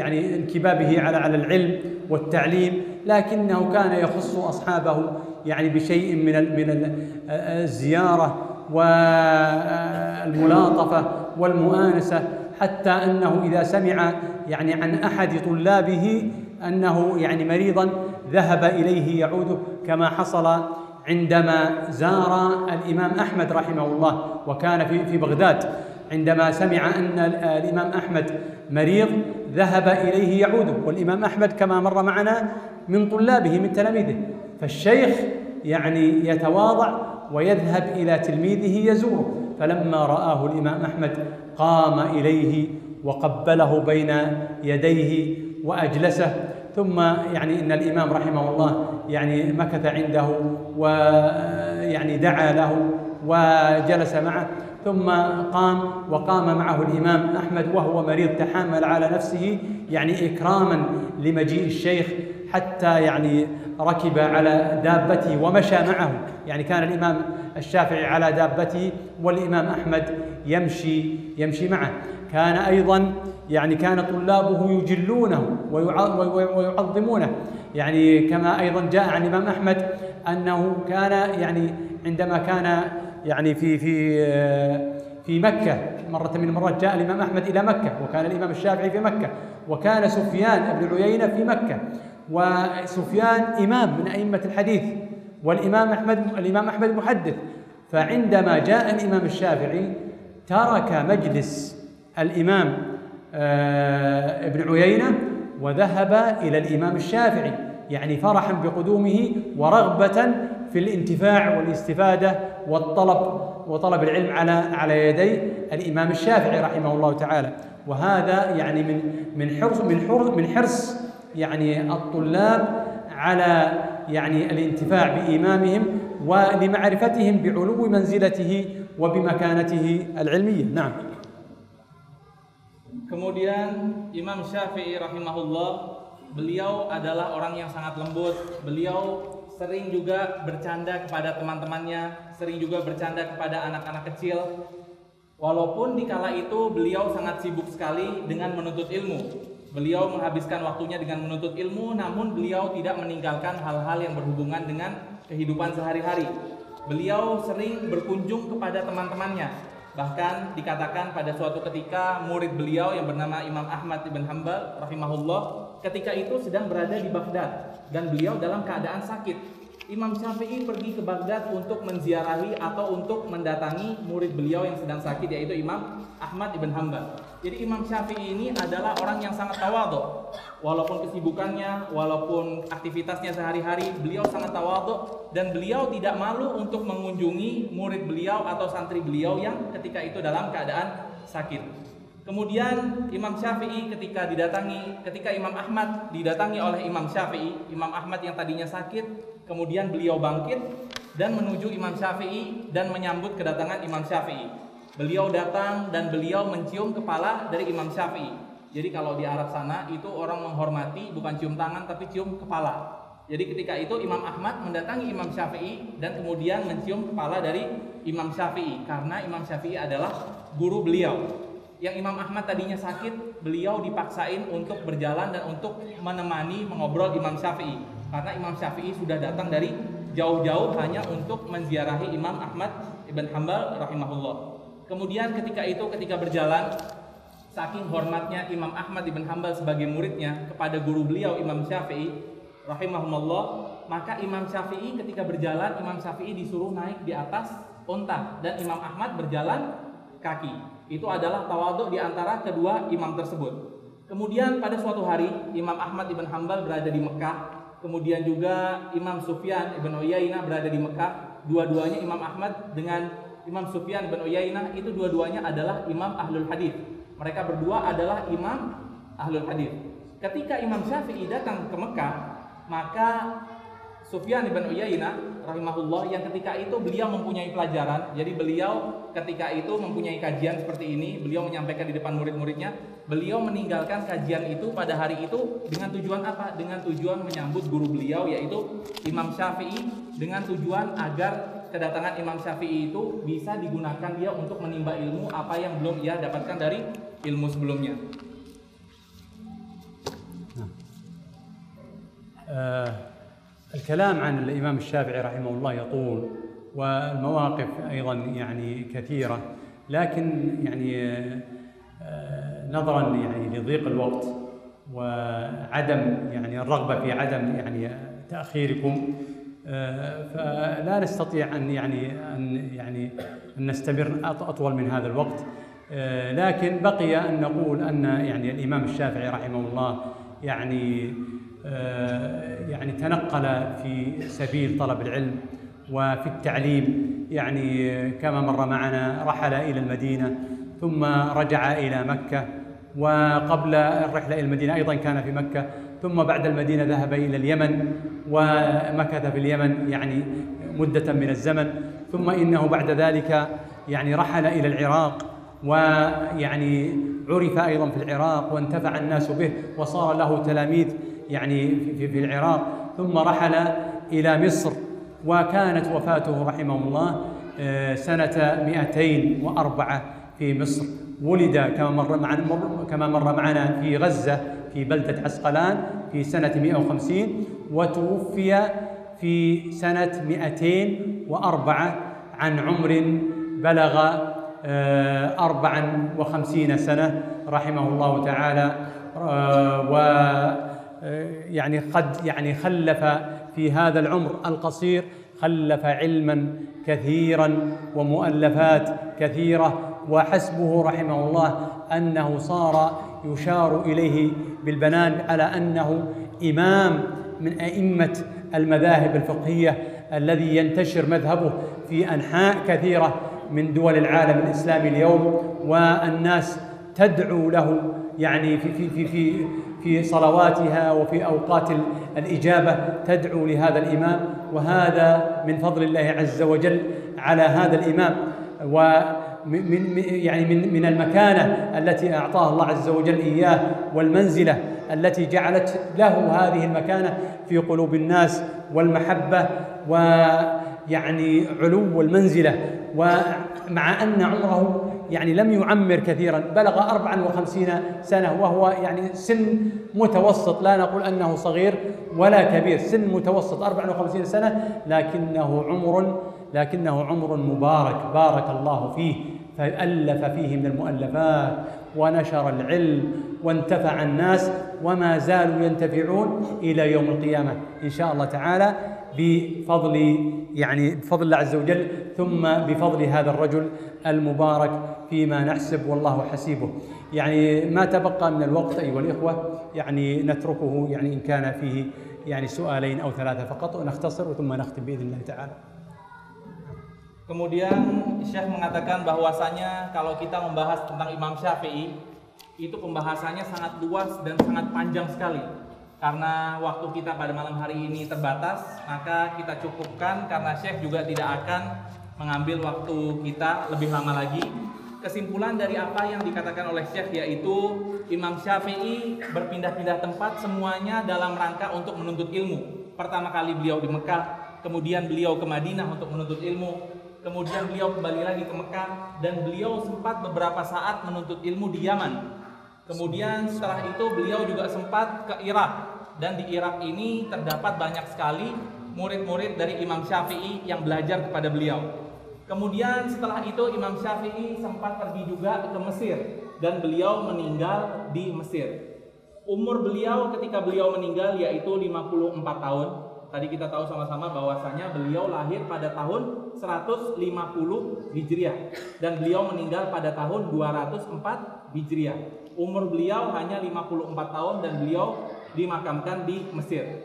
A: يعني انكبابه على العلم والتعليم، لكنه كان يخص أصحابه يعني بشيء من الزيارة والملاطفة والمؤانسة، حتى أنه إذا سمع يعني عن أحد طلابه أنه يعني مريضا ذهب إليه يعوده، كما حصل عندما زار الإمام أحمد رحمه الله وكان في بغداد. عندما سمع أن الإمام أحمد مريض ذهب إليه يعوده، والإمام أحمد كما مر معنا من طلابه من تلاميذه. فالشيخ يعني يتواضع ويذهب إلى تلميذه يزوره، فلما رآه الإمام أحمد قام إليه وقبله بين يديه وأجلسه. ثم يعني إن الإمام رحمه الله يعني مكث عنده ويعني دعا له وجلس معه، ثم وقام معه الإمام أحمد وهو مريض، تحامل على نفسه يعني إكراما لمجيء الشيخ، حتى يعني ركب على دابته ومشى معه. يعني كان الإمام الشافعي على دابته والإمام أحمد يمشي معه. كان أيضا يعني كان طلابه يجلونه ويعظمونه، يعني كما أيضا جاء عن الإمام أحمد أنه كان يعني عندما كان يعني في مكة، مرة من المرات جاء الإمام أحمد إلى مكة، وكان الإمام الشافعي في مكة، وكان سفيان بن عيينة في مكة، وسفيان إمام من أئمة الحديث، والإمام أحمد محدث. فعندما جاء الإمام الشافعي ترك مجلس الإمام ابن عيينة وذهب إلى الإمام الشافعي، يعني فرحا بقدومه ورغبة في الانتفاع والاستفادة وطلب العلم على يدي الإمام الشافعي رحمه الله تعالى. وهذا يعني من حرص يعني الطلاب على يعني الانتفاع بإمامهم ولمعرفتهم بعلو منزلته وبمكانته العلمية. نعم.
B: Kemudian Imam Syafi'i rahimahullah, beliau adalah orang yang sangat lembut. Beliau sering juga bercanda kepada teman-temannya, sering juga bercanda kepada anak-anak kecil. Walaupun di kala itu beliau sangat sibuk sekali dengan menuntut ilmu. Beliau menghabiskan waktunya dengan menuntut ilmu, namun beliau tidak meninggalkan hal-hal yang berhubungan dengan kehidupan sehari-hari. Beliau sering berkunjung kepada teman-temannya. Bahkan dikatakan pada suatu ketika murid beliau yang bernama Imam Ahmad ibn Hanbal rahimahullah ketika itu sedang berada di Baghdad dan beliau dalam keadaan sakit. Imam Syafi'i pergi ke Baghdad untuk menziarahi atau untuk mendatangi murid beliau yang sedang sakit, yaitu Imam Ahmad ibn Hanbal. Jadi Imam Syafi'i ini adalah orang yang sangat tawadhu. Walaupun kesibukannya, walaupun aktivitasnya sehari-hari, beliau sangat tawadhu dan beliau tidak malu untuk mengunjungi murid beliau atau santri beliau yang ketika itu dalam keadaan sakit. Kemudian Imam Syafi'i ketika Imam Ahmad didatangi oleh Imam Syafi'i, Imam Ahmad yang tadinya sakit, kemudian beliau bangkit dan menuju Imam Syafi'i dan menyambut kedatangan Imam Syafi'i. Beliau datang dan beliau mencium kepala dari Imam Syafi'i. Jadi kalau di Arab sana itu orang menghormati bukan cium tangan tapi cium kepala. Jadi ketika itu Imam Ahmad mendatangi Imam Syafi'i dan kemudian mencium kepala dari Imam Syafi'i karena Imam Syafi'i adalah guru beliau. Yang Imam Ahmad tadinya sakit, beliau dipaksain untuk berjalan dan untuk menemani mengobrol Imam Syafi'i. Karena Imam Syafi'i sudah datang dari jauh-jauh hanya untuk menziarahi Imam Ahmad ibn Hanbal rahimahullah. Kemudian ketika berjalan, saking hormatnya Imam Ahmad ibn Hanbal sebagai muridnya kepada guru beliau Imam Syafi'i rahimahullah, maka Imam Syafi'i ketika berjalan, Imam Syafi'i disuruh naik di atas unta dan Imam Ahmad berjalan kaki. Itu adalah tawadhu di antara kedua imam tersebut. Kemudian pada suatu hari Imam Ahmad ibn Hanbal berada di Mekah, kemudian juga Imam Sufyan ibn Uyainah berada di Mekah. Dua-duanya Imam Ahmad dengan Imam Sufyan ibn Uyainah itu dua-duanya adalah imam ahlul hadis. Mereka berdua adalah imam ahlul hadis. Ketika Imam Syafi'i datang ke Mekah, maka Sufyan ibn Uyainah rahimahullah yang ketika itu beliau mempunyai pelajaran. Jadi beliau ketika itu mempunyai kajian seperti ini, beliau menyampaikan di depan murid-muridnya. Beliau meninggalkan kajian itu pada hari itu dengan tujuan apa? Dengan tujuan menyambut guru beliau yaitu Imam Syafi'i, dengan tujuan agar kedatangan Imam Syafi'i itu bisa digunakan dia untuk menimba ilmu apa yang belum ia dapatkan dari ilmu sebelumnya.
A: الكلام عن الإمام الشافعي رحمه الله يطول والمواقف أيضا يعني كثيرة، لكن يعني نظرا يعني لضيق الوقت وعدم يعني الرغبة في عدم يعني تأخيركم، فلا نستطيع أن نستمر أطول من هذا الوقت، لكن بقي أن نقول أن يعني الإمام الشافعي رحمه الله يعني تنقل في سبيل طلب العلم وفي التعليم، يعني كما مر معنا رحل إلى المدينة ثم رجع إلى مكة، وقبل الرحلة إلى المدينة أيضا كان في مكة، ثم بعد المدينة ذهب إلى اليمن ومكث في اليمن يعني مدة من الزمن، ثم إنه بعد ذلك يعني رحل إلى العراق ويعني عرف أيضا في العراق وانتفع الناس به وصار له تلاميذ يعني في العراق، ثم رحل إلى مصر، وكانت وفاته رحمه الله سنة 204 في مصر. ولد كما مر معنا في غزة في بلدة عسقلان في سنة 150، وتوفي في سنة 204 عن عمر بلغ 54 سنة رحمه الله تعالى، يعني قد يعني خلف في هذا العمر القصير خلف علما كثيرا ومؤلفات كثيرة، وحسبه رحمه الله أنه صار يشار إليه بالبنان على أنه إمام من أئمة المذاهب الفقهية الذي ينتشر مذهبه في أنحاء كثيرة من دول العالم الإسلامي اليوم، والناس تدعو له يعني في في صلواتها وفي أوقات الإجابة تدعو لهذا الإمام، وهذا من فضل الله عز وجل على هذا الإمام، من المكانة التي أعطاه الله عز وجل إياه، والمنزلة التي جعلت له هذه المكانة في قلوب الناس، والمحبة علو المنزلة. ومع أن عمره لم يعمر كثيرا، بلغ 54 سنة، وهو سن متوسط، لا نقول أنه صغير ولا كبير، سن متوسط 54 سنة، لكنه عمر مبارك، بارك الله فيه، فألف فيه من المؤلفات ونشر العلم وانتفع الناس، وما زالوا ينتفعون إلى يوم القيامة إن شاء الله تعالى، بفضل الله عز وجل، ثم بفضل هذا الرجل المبارك فيما نحسب، والله حسيبه. ما تبقى من الوقت أيها الإخوة، نتركه إن كان فيه سؤالين أو 3 فقط، ونختصر ثم نختم بإذن الله تعالى.
B: Kemudian Syekh mengatakan bahwasanya kalau kita membahas tentang Imam Syafi'i, itu pembahasannya sangat luas dan sangat panjang sekali. Karena waktu kita pada malam hari ini terbatas, maka kita cukupkan karena Syekh juga tidak akan mengambil waktu kita lebih lama lagi. Kesimpulan dari apa yang dikatakan oleh Syekh yaitu Imam Syafi'i berpindah-pindah tempat, semuanya dalam rangka untuk menuntut ilmu. Pertama kali beliau di Mekah, kemudian beliau ke Madinah untuk menuntut ilmu, kemudian beliau kembali lagi ke Mekah, dan beliau sempat beberapa saat menuntut ilmu di Yaman. Kemudian setelah itu beliau juga sempat ke Irak, dan di Irak ini terdapat banyak sekali murid-murid dari Imam Syafi'i yang belajar kepada beliau. Kemudian setelah itu Imam Syafi'i sempat pergi juga ke Mesir, dan beliau meninggal di Mesir. Umur beliau ketika beliau meninggal yaitu 54 tahun. Tadi kita tahu sama-sama bahwasanya beliau lahir pada tahun 150 Hijriah dan beliau meninggal pada tahun 204 Hijriah. Umur beliau hanya 54 tahun dan beliau dimakamkan di Mesir.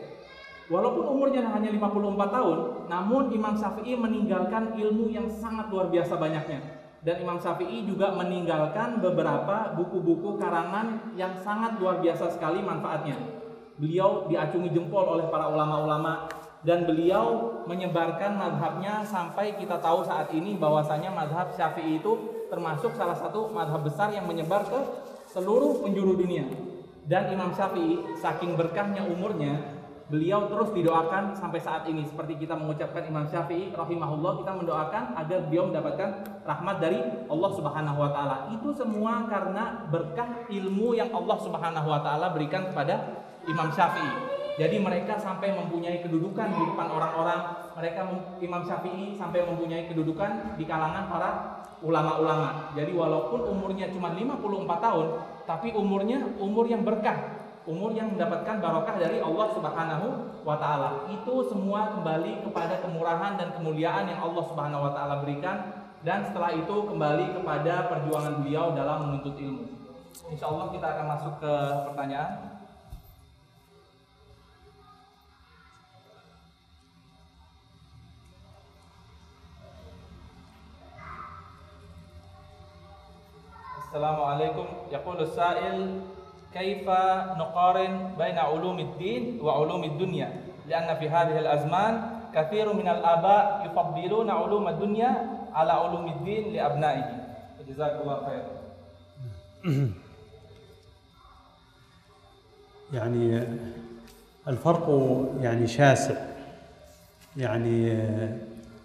B: Walaupun umurnya hanya 54 tahun, namun Imam Syafi'i meninggalkan ilmu yang sangat luar biasa banyaknya. Dan Imam Syafi'i juga meninggalkan beberapa buku-buku karangan yang sangat luar biasa sekali manfaatnya. Beliau diacungi jempol oleh para ulama-ulama, dan beliau menyebarkan madhabnya sampai kita tahu saat ini bahwasanya madhab Syafi'i itu termasuk salah satu madhab besar yang menyebar ke seluruh penjuru dunia. Dan Imam Syafi'i saking berkahnya umurnya, beliau terus didoakan sampai saat ini. Seperti kita mengucapkan Imam Syafi'i rahimahullah, kita mendoakan agar beliau mendapatkan rahmat dari Allah Subhanahu wa taala. Itu semua karena berkah ilmu yang Allah Subhanahu wa taala berikan kepada Imam Syafi'i. Jadi mereka sampai mempunyai kedudukan di depan orang-orang. Imam Syafi'i sampai mempunyai kedudukan di kalangan para ulama-ulama. Jadi walaupun umurnya cuma 54 tahun, tapi umurnya umur yang berkah, umur yang mendapatkan barokah dari Allah Subhanahu wa taala. Itu semua kembali kepada kemurahan dan kemuliaan yang Allah Subhanahu wa taala berikan, dan setelah itu kembali kepada perjuangan beliau dalam menuntut ilmu. Insyaallah kita akan masuk ke pertanyaan. Assalamualaikum. Yaqulus sa'il, kaifa nuqarin baina ulumiddin wa ulumid-dunya? Lianna fi hadhihi al-azman katsirun minal aba yufaddiluna ulumad dunya ala ulumiddin li abnaihi. Jazakallahu khair.
A: الفرق شاسع.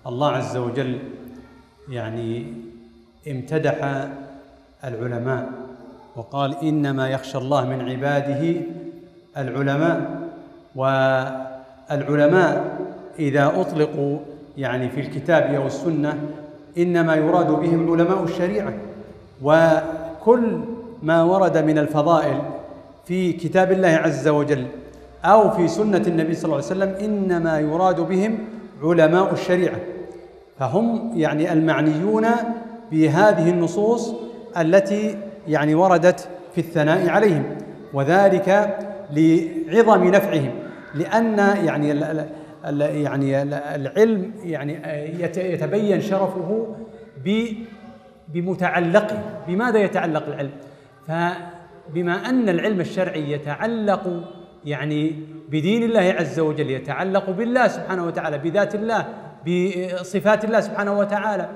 A: الله عز وجل امتدح العلماء وقال إنما يخشى الله من عباده العلماء. والعلماء إذا أطلقوا في الكتاب أو السنة إنما يراد بهم علماء الشريعة، وكل ما ورد من الفضائل في كتاب الله عز وجل أو في سنة النبي صلى الله عليه وسلم إنما يراد بهم علماء الشريعة، فهم المعنيون بهذه النصوص التي وردت في الثناء عليهم، وذلك لعظم نفعهم، لأن العلم يتبين شرفه بمتعلقه. بماذا يتعلق العلم؟ بما أن العلم الشرعي يتعلق يعني بدين الله عز وجل، يتعلق بالله سبحانه وتعالى، بذات الله، بصفات الله سبحانه وتعالى،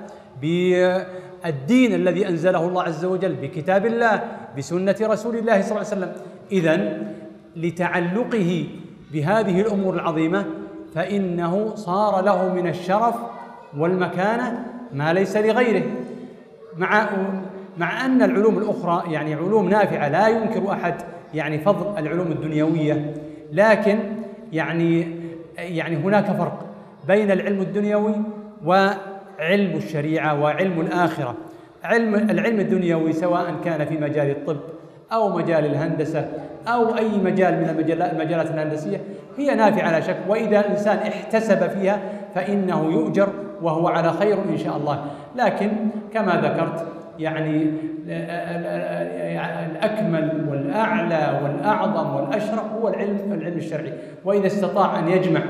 A: بالدين الذي أنزله الله عز وجل، بكتاب الله، بسنة رسول الله صلى الله عليه وسلم. إذن لتعلقه بهذه الأمور العظيمة فإنه صار له من الشرف والمكانة ما ليس لغيره، مع أن العلوم الأخرى يعني علوم نافعة لا ينكر أحد يعني فضل العلوم الدنيوية، لكن يعني هناك فرق بين العلم الدنيوي وعلم الشريعة وعلم الآخرة. العلم الدنيوي سواء كان في مجال الطب أو مجال الهندسة أو أي مجال من المجالات الهندسية هي نافعة لا شك، وإذا الإنسان احتسب فيها فإنه يؤجر وهو على خير إن شاء الله. لكن كما ذكرت يعني الأكمل والأعلى والأعظم والأشرف هو العلم الشرعي، وإذا استطاع أن يجمع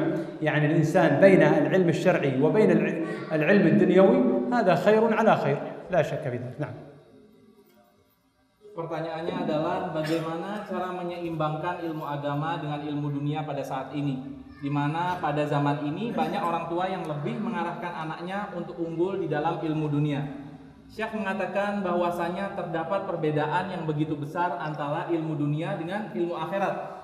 A: يعني الإنسان بين العلم الشرعي وبين العلم الدنيوي هذا خير على خير لا شك في ذلك. نعم.
B: Pertanyaannya adalah bagaimana cara menyeimbangkan ilmu agama dengan ilmu dunia pada saat ini, di mana pada zaman ini banyak orang tua yang lebih mengarahkan anaknya untuk unggul di dalam ilmu dunia. Syekh mengatakan bahwasanya terdapat perbedaan yang begitu besar antara ilmu dunia dengan ilmu akhirat.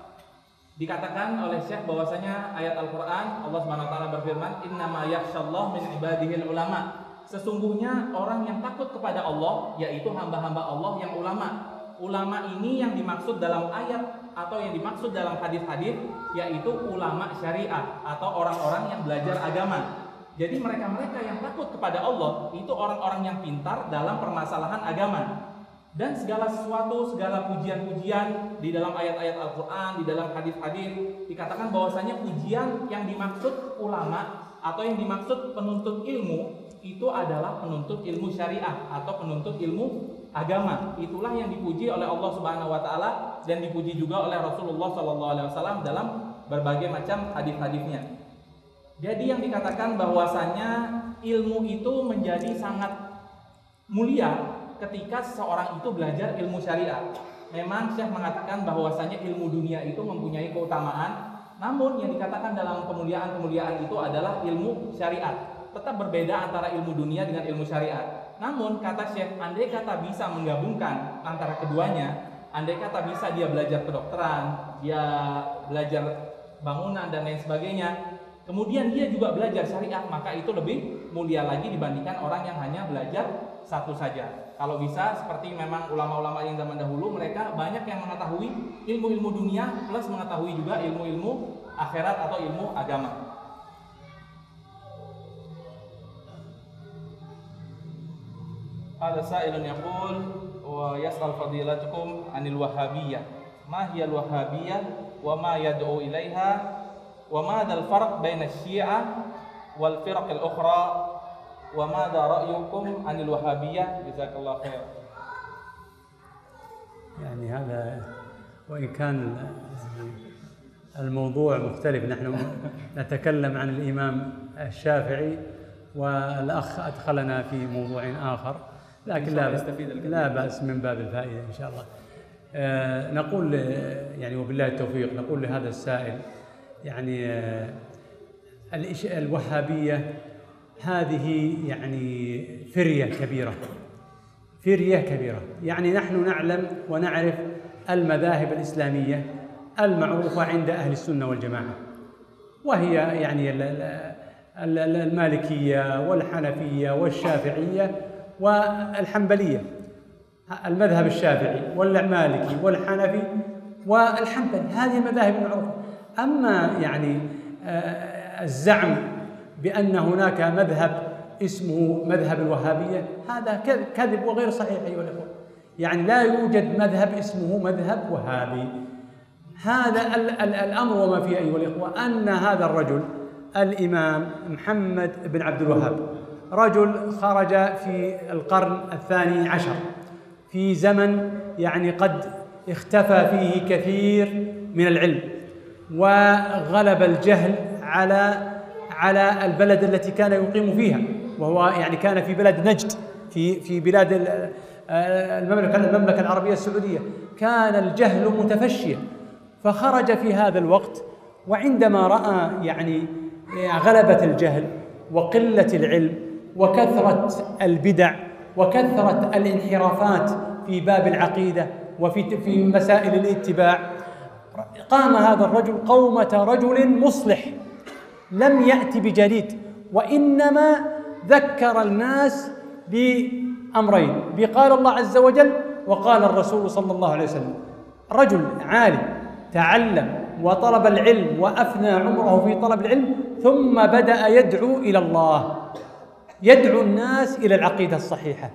B: Dikatakan oleh Syekh bahwasanya ayat Al-Qur'an Allah Subhanahu wa taala berfirman, "Innama yakhshallahu min ibadihil ulama." Sesungguhnya orang yang takut kepada Allah yaitu hamba-hamba Allah yang ulama. Ulama ini yang dimaksud dalam ayat atau yang dimaksud dalam hadis-hadis yaitu ulama syariah atau orang-orang yang belajar agama. Jadi mereka-mereka yang takut kepada Allah itu orang-orang yang pintar dalam permasalahan agama. Dan segala sesuatu, segala pujian-pujian di dalam ayat-ayat Al-Quran, di dalam hadis-hadis dikatakan bahwasanya pujian yang dimaksud ulama atau yang dimaksud penuntut ilmu itu adalah penuntut ilmu syariah atau penuntut ilmu agama. Itulah yang dipuji oleh Allah Subhanahu wa taala dan dipuji juga oleh Rasulullah sallallahu alaihi wasallam dalam berbagai macam hadis-hadisnya. Jadi yang dikatakan bahwasanya ilmu itu menjadi sangat mulia ketika seseorang itu belajar ilmu syariah. Memang Syekh mengatakan bahwasanya ilmu dunia itu mempunyai keutamaan, namun yang dikatakan dalam kemuliaan-kemuliaan itu adalah ilmu syariat. Tetap berbeda antara ilmu dunia dengan ilmu syariat. Namun kata Syekh, andai kata bisa menggabungkan antara keduanya, andai kata bisa dia belajar kedokteran, dia belajar bangunan dan lain sebagainya, kemudian dia juga belajar syariat, maka itu lebih mulia lagi dibandingkan orang yang hanya belajar satu saja. Kalau bisa seperti memang ulama-ulama yang zaman dahulu, mereka banyak yang mengetahui ilmu-ilmu dunia plus mengetahui juga ilmu-ilmu akhirat atau ilmu agama. Ada sa'ilun yaqul wa yas'al fadilatukum 'anil wahabiyyah. Ma hiya al-wahabiyyah wa ma yad'u ilaiha wa ma dzal farq baina asy-syi'ah wal firaq al-ukhra wa ma dha ra'yukum 'anil wahabiyyah? Jazakallahu khair.
A: يعني هذا وإن كان الموضوع مختلف، نحن نتكلم عن الإمام الشافعي والأخ أدخلنا في موضوع آخر، لكن لا بأس من باب الفائدة إن شاء الله. نقول يعني وبالله التوفيق، نقول لهذا السائل يعني الوهابية هذه يعني فرية كبيرة، يعني نحن نعلم ونعرف المذاهب الإسلامية المعروفة عند أهل السنة والجماعة، وهي يعني المالكية والحنفية والشافعية والحنبلية، المذهب الشافعي والمالكي والحنفي والحنبلي، هذه المذاهب المعروفة. أما يعني الزعم بأن هناك مذهب اسمه مذهب الوهابية هذا كذب وغير صحيح أيها الأخوة. يعني لا يوجد مذهب اسمه مذهب وهابي. هذا الأمر وما فيه أيها الأخوة أن هذا الرجل الإمام محمد بن عبد الوهاب رجل خرج في القرن الثاني عشر في زمن يعني قد اختفى فيه كثير من العلم وغلب الجهل على البلد التي كان يقيم فيها، وهو يعني كان في بلاد نجد في بلاد المملكة العربية السعودية كان الجهل متفشيا، فخرج في هذا الوقت وعندما رأى يعني غلبة الجهل وقلة العلم وكثرة البدع وكثرة الانحرافات في باب العقيدة وفي مسائل الاتباع، قام هذا الرجل قومة رجل مصلح لم يأتي بجديد، وإنما ذكر الناس بأمرين: بقال الله عز وجل وقال الرسول صلى الله عليه وسلم. رجل عالم تعلم وطلب العلم وأفنى عمره في طلب العلم، ثم بدأ يدعو إلى الله، يدعو الناس إلى العقيدة الصحيحة،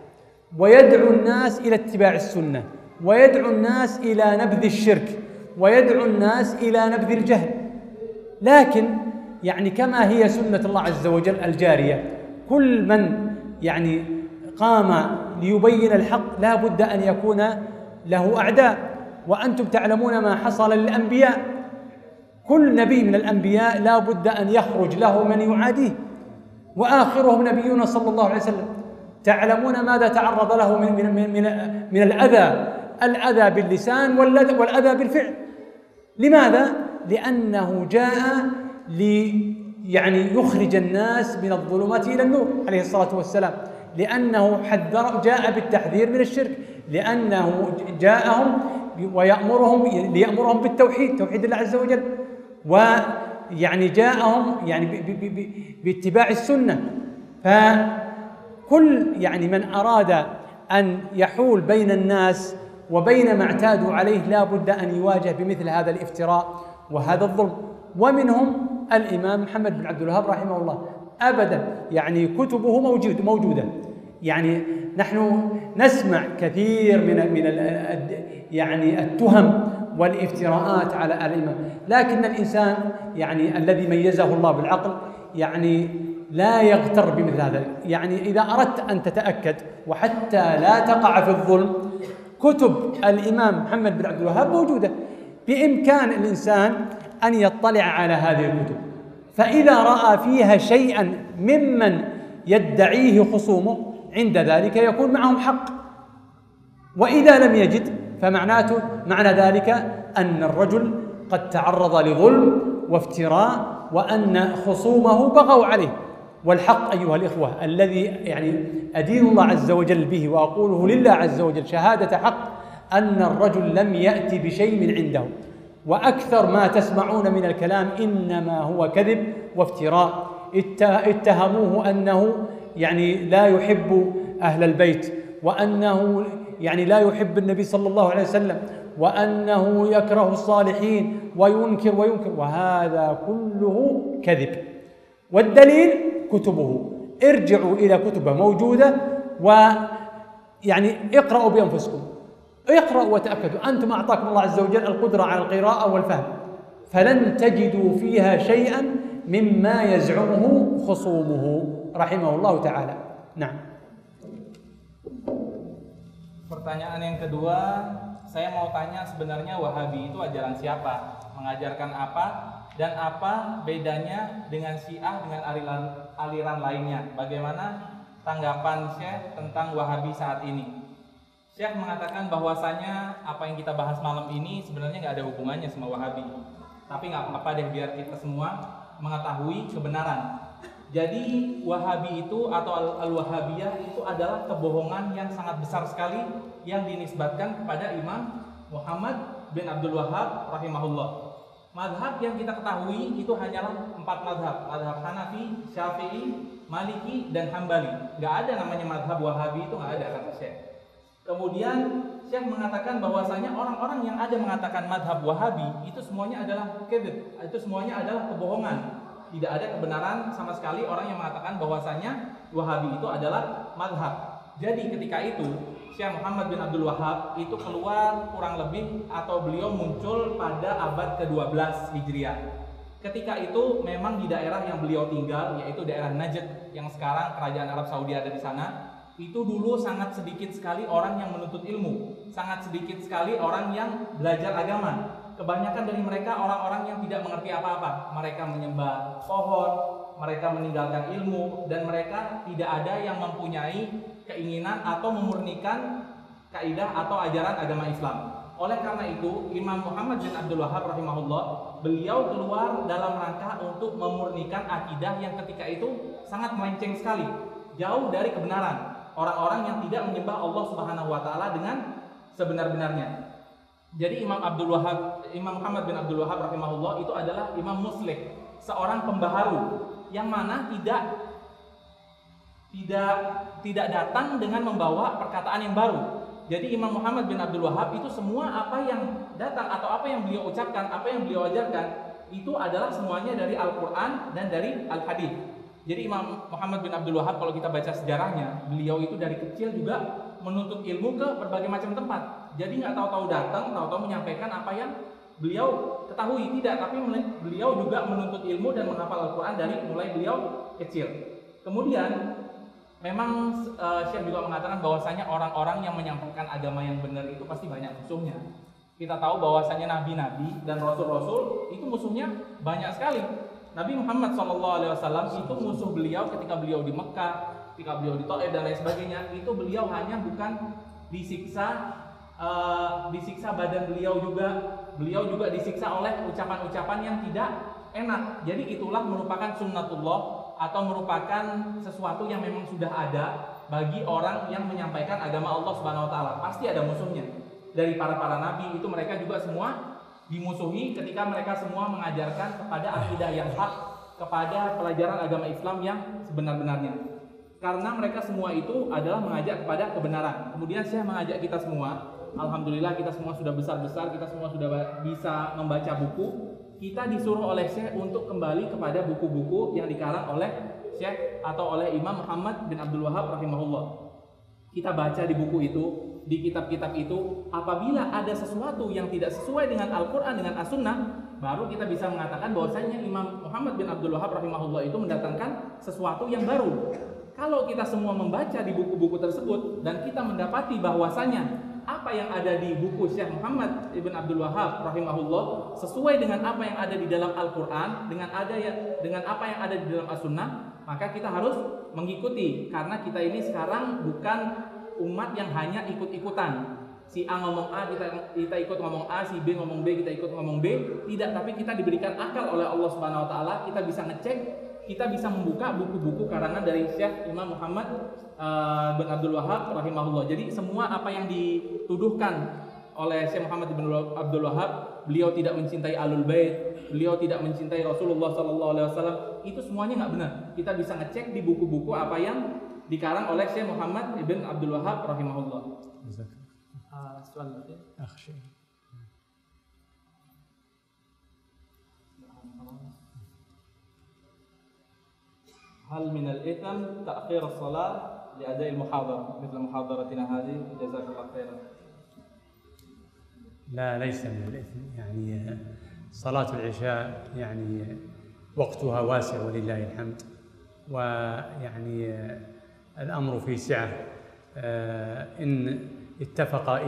A: ويدعو الناس إلى اتباع السنة، ويدعو الناس إلى نبذ الشرك، ويدعو الناس إلى نبذ الجهل. لكن يعني كما هي سنة الله عز وجل الجارية، كل من يعني قام ليبين الحق لا بد أن يكون له أعداء، وأنتم تعلمون ما حصل للأنبياء، كل نبي من الأنبياء لا بد أن يخرج له من يعاديه، وآخرهم نبينا صلى الله عليه وسلم. تعلمون ماذا تعرض له من الأذى باللسان والأذى بالفعل. لماذا؟ لأنه جاء يعني يخرج الناس من الظلمات إلى النور عليه الصلاة والسلام، لأنه جاء بالتحذير من الشرك، لأنه جاءهم ليأمرهم بالتوحيد، توحيد الله عز وجل، ويعني جاءهم يعني باتباع السنة. فكل يعني من أراد أن يحول بين الناس وبين ما اعتادوا عليه لا بد أن يواجه بمثل هذا الافتراء وهذا الظلم. ومنهم الإمام محمد بن عبد الوهاب رحمه الله، أبدا يعني كتبه موجودة، يعني نحن نسمع كثير من يعني التهم والافتراءات على الإمام، لكن الإنسان يعني الذي ميزه الله بالعقل يعني لا يغتر بمثل هذا. يعني إذا أردت أن تتأكد وحتى لا تقع في الظلم، كتب الإمام محمد بن عبد الوهاب موجودة، بإمكان الإنسان أن يطلع على هذه الكتب، فإذا رأى فيها شيئا ممن يدعيه خصومه عند ذلك يكون معهم حق، وإذا لم يجد معنى ذلك أن الرجل قد تعرض لظلم وافتراء وأن خصومه بغوا عليه. والحق أيها الإخوة الذي يعني أدين الله عز وجل به وأقوله لله عز وجل شهادة حق، أن الرجل لم يأتي بشيء من عنده، وأكثر ما تسمعون من الكلام إنما هو كذب وافتراء. اتهموه أنه يعني لا يحب أهل البيت، وأنه يعني لا يحب النبي صلى الله عليه وسلم، وأنه يكره الصالحين وينكر، وهذا كله كذب. والدليل كتبه، ارجعوا إلى كتبه موجودة، ويعني اقرأوا بأنفسكم، اقرأوا وتأكدوا، أنتم أعطاكم الله عز وجل القدرة على القراءة والفهم، فلن تجدوا فيها شيئا مما يزعمه خصومه رحمه الله تعالى. نعم.
B: Pertanyaan yang kedua, saya mau tanya sebenarnya Wahabi itu ajaran siapa? Mengajarkan apa? Dan apa bedanya dengan Syiah dengan aliran lainnya? Bagaimana tanggapan Syekh tentang Wahabi saat ini? Syekh mengatakan bahwasanya apa yang kita bahas malam ini sebenarnya nggak ada hubungannya sama Wahabi. Tapi nggak apa-apa deh, biar kita semua mengetahui kebenaran. Jadi Wahabi itu atau Al-Wahabiyah itu adalah kebohongan yang sangat besar sekali yang dinisbatkan kepada Imam Muhammad bin Abdul Wahhab rahimahullah. Madhab yang kita ketahui itu hanyalah 4 madhab: madhab Hanafi, Syafi'i, Maliki, dan Hambali. Gak ada namanya madhab Wahabi, itu gak ada, kata Syekh. Kemudian Syekh mengatakan bahwasanya orang-orang yang ada mengatakan madhab Wahabi itu semuanya adalah kadzib, itu semuanya adalah kebohongan. Tidak ada kebenaran sama sekali orang yang mengatakan bahwasanya Wahabi itu adalah madhab. Jadi ketika itu Syekh Muhammad bin Abdul Wahhab itu keluar kurang lebih, atau beliau muncul pada abad ke-12 Hijriah. Ketika itu memang di daerah yang beliau tinggal, yaitu daerah Najd yang sekarang kerajaan Arab Saudi ada di sana, itu dulu sangat sedikit sekali orang yang menuntut ilmu, sangat sedikit sekali orang yang belajar agama. Kebanyakan dari mereka orang-orang yang tidak mengerti apa-apa. Mereka menyembah pohon, mereka meninggalkan ilmu, dan mereka tidak ada yang mempunyai keinginan atau memurnikan kaidah atau ajaran agama Islam. Oleh karena itu, Imam Muhammad bin Abdul Wahhab rahimahullah, beliau keluar dalam rangka untuk memurnikan akidah yang ketika itu sangat melenceng sekali, jauh dari kebenaran. Orang-orang yang tidak menyembah Allah Subhanahu wa taala dengan sebenar-benarnya. Jadi Imam Muhammad bin Abdul Wahhab rahimahullah itu adalah imam muslih, seorang pembaharu yang mana tidak datang dengan membawa perkataan yang baru. Jadi Imam Muhammad bin Abdul Wahhab itu semua apa yang datang atau apa yang beliau ucapkan, apa yang beliau ajarkan itu adalah semuanya dari Al-Qur'an dan dari Al-Hadits. Jadi Imam Muhammad bin Abdul Wahhab kalau kita baca sejarahnya, beliau itu dari kecil juga menuntut ilmu ke berbagai macam tempat. Jadi nggak tahu-tahu datang, tahu-tahu menyampaikan apa yang beliau ketahui, tidak, tapi beliau juga menuntut ilmu dan menghafal Al-Quran dari mulai beliau kecil. Kemudian memang Syekh juga mengatakan bahwasanya orang-orang yang menyampaikan agama yang benar itu pasti banyak musuhnya. Kita tahu bahwasanya nabi-nabi dan rasul-rasul itu musuhnya banyak sekali. Nabi Muhammad SAW itu musuh beliau ketika beliau di Mekah, ketika beliau di Taif dan lain sebagainya. Itu beliau hanya bukan disiksa badan beliau juga disiksa oleh ucapan-ucapan yang tidak enak. Jadi itulah merupakan sunnatullah atau merupakan sesuatu yang memang sudah ada bagi orang yang menyampaikan agama Allah Subhanahu wa taala. Pasti ada musuhnya. Dari para nabi itu mereka juga semua dimusuhi ketika mereka semua mengajarkan kepada akidah yang hak, kepada pelajaran agama Islam yang sebenar-benarnya. Karena mereka semua itu adalah mengajak kepada kebenaran. Kemudian saya mengajak kita semua, alhamdulillah kita semua sudah besar-besar, kita semua sudah bisa membaca buku. Kita disuruh oleh Syekh untuk kembali kepada buku-buku yang dikarang oleh Syekh atau oleh Imam Muhammad bin Abdul Wahhab rahimahullah. Kita baca di buku itu, di kitab-kitab itu, apabila ada sesuatu yang tidak sesuai dengan Al-Quran, dengan As-Sunnah, baru kita bisa mengatakan bahwasanya Imam Muhammad bin Abdul Wahhab rahimahullah itu mendatangkan sesuatu yang baru. Kalau kita semua membaca di buku-buku tersebut dan kita mendapati bahwasanya apa yang ada di buku Syekh Muhammad ibn Abdul Wahhab rahimahullah sesuai dengan apa yang ada di dalam Al-Quran, dengan apa yang ada di dalam As-Sunnah, maka kita harus mengikuti. Karena kita ini sekarang bukan umat yang hanya ikut-ikutan. Si A ngomong A, kita ikut ngomong A, si B ngomong B, kita ikut ngomong B. Tidak, tapi kita diberikan akal oleh Allah Subhanahu wa taala, kita bisa ngecek, kita bisa membuka buku-buku karangan dari Syekh Imam Muhammad bin Abdul Wahhab rahimahullah. Jadi semua apa yang dituduhkan oleh Syekh Muhammad bin Abdul Wahhab, beliau tidak mencintai Ahlul Bait, beliau tidak mencintai Rasulullah SAW, itu semuanya nggak benar. Kita bisa ngecek di buku-buku apa yang dikarang oleh Syekh Muhammad ibn Abdul Wahhab rahimahullah. Hal min al-itham ta'khir as-salat li ada'i al-muhadara مثل محاضرتنا هذه جزاك الله خيرا.
A: لا ليس من الإثم، يعني صلاة العشاء يعني وقتها واسع ولله الحمد، ويعني الأمر في سعة.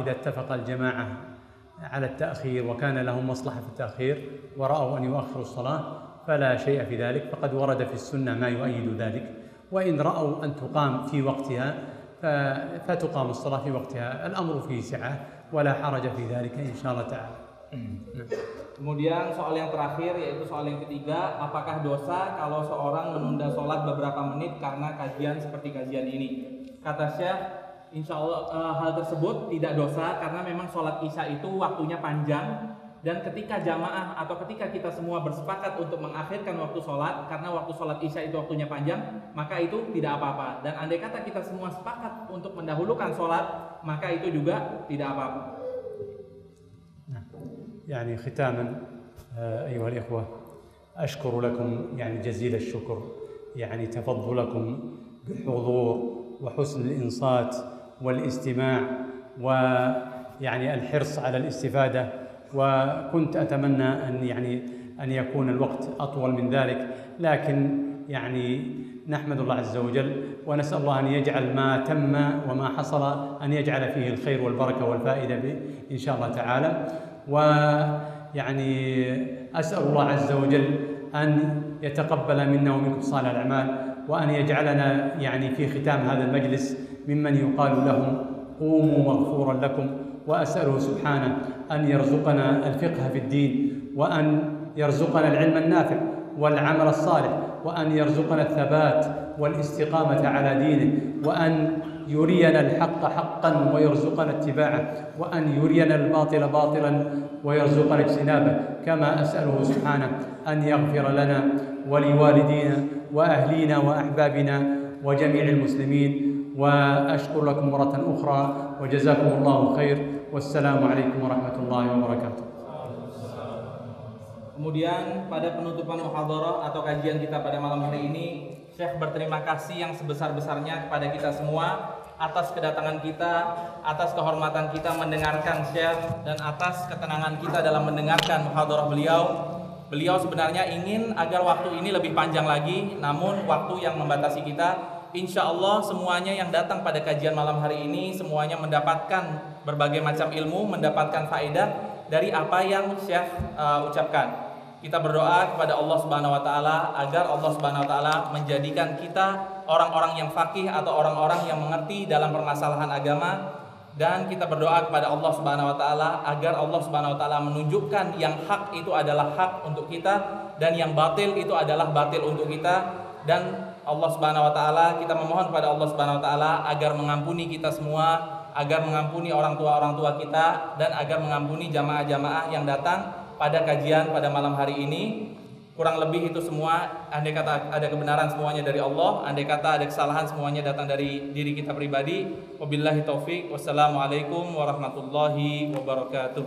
A: إذا اتفق الجماعة على التأخير وكان لهم مصلحة في التأخير ورأوا أن يؤخروا الصلاة فلا شيء في ذلك، فقد ورد في السنة ما يؤيد ذلك. وإن رأوا أن تقام في وقتها فتقام الصلاة في وقتها، الأمر فيه سعة ولا حرج في ذلك إن شاء الله تعالى.
B: Kemudian soal yang terakhir, yaitu soal yang ketiga, apakah dosa kalau seorang menunda sholat beberapa menit karena kajian seperti kajian ini? Kata Syekh, insya Allah hal tersebut tidak dosa karena memang sholat isya itu waktunya panjang. Dan ketika jamaah atau ketika kita semua bersepakat untuk mengakhirkan waktu sholat karena waktu sholat isya itu waktunya panjang, maka itu tidak apa-apa. Dan andai kata kita semua sepakat untuk mendahulukan sholat, maka itu juga tidak apa-apa.
A: يعني ختاما أيها الإخوة، أشكر لكم يعني جزيل الشكر، يعني تفضلكم بالحضور وحسن الإنصات والاستماع ويعني الحرص على الاستفادة. وكنت أتمنى أن يكون الوقت أطول من ذلك، لكن يعني نحمد الله عز وجل ونسأل الله أن يجعل ما تم وما حصل أن يجعل فيه الخير والبركة والفائدة إن شاء الله تعالى. ويعني أسأل الله عز وجل أن يتقبل منا ومنكم صالح الأعمال، وأن يجعلنا يعني في ختام هذا المجلس ممن يقال لهم قوموا مغفورا لكم. وأسأله سبحانه أن يرزقنا الفقه في الدين، وأن يرزقنا العلم النافع والعمل الصالح، وأن يرزقنا الثبات والاستقامة على دينه، وأن يرينا الحق حقا ويرزقنا اتباعه، وأن يرينا الباطل باطلا ويرزقنا اجتنابه. كما أسأله سبحانه أن يغفر لنا ولوالدينا وأهلينا وأحبابنا وجميع المسلمين. وأشكر لكم مرة أخرى وجزاكم الله خير، والسلام عليكم ورحمة الله وبركاته.
B: Kemudian pada penutupan muhadharah atau kajian kita pada malam hari ini, Syekh berterima kasih yang sebesar-besarnya kepada kita semua atas kedatangan kita, atas kehormatan kita mendengarkan Syekh, dan atas ketenangan kita dalam mendengarkan muhadharah beliau. Beliau sebenarnya ingin agar waktu ini lebih panjang lagi, namun waktu yang membatasi kita. Insya Allah semuanya yang datang pada kajian malam hari ini semuanya mendapatkan berbagai macam ilmu, mendapatkan faedah dari apa yang Syekh ucapkan. Kita berdoa kepada Allah Subhanahu wa taala agar Allah Subhanahu wa taala menjadikan kita orang-orang yang faqih atau orang-orang yang mengerti dalam permasalahan agama, dan kita berdoa kepada Allah Subhanahu wa taala agar Allah Subhanahu wa taala menunjukkan yang hak itu adalah hak untuk kita dan yang batil itu adalah batil untuk kita. Dan Allah Subhanahu wa taala, kita memohon kepada Allah Subhanahu wa taala agar mengampuni kita semua, agar mengampuni orang tua kita, dan agar mengampuni jamaah-jamaah yang datang pada kajian pada malam hari ini. Kurang lebih itu semua, andai kata ada kebenaran semuanya dari Allah, andai kata ada kesalahan semuanya datang dari diri kita pribadi. Wabillahi taufik, wassalamualaikum warahmatullahi wabarakatuh.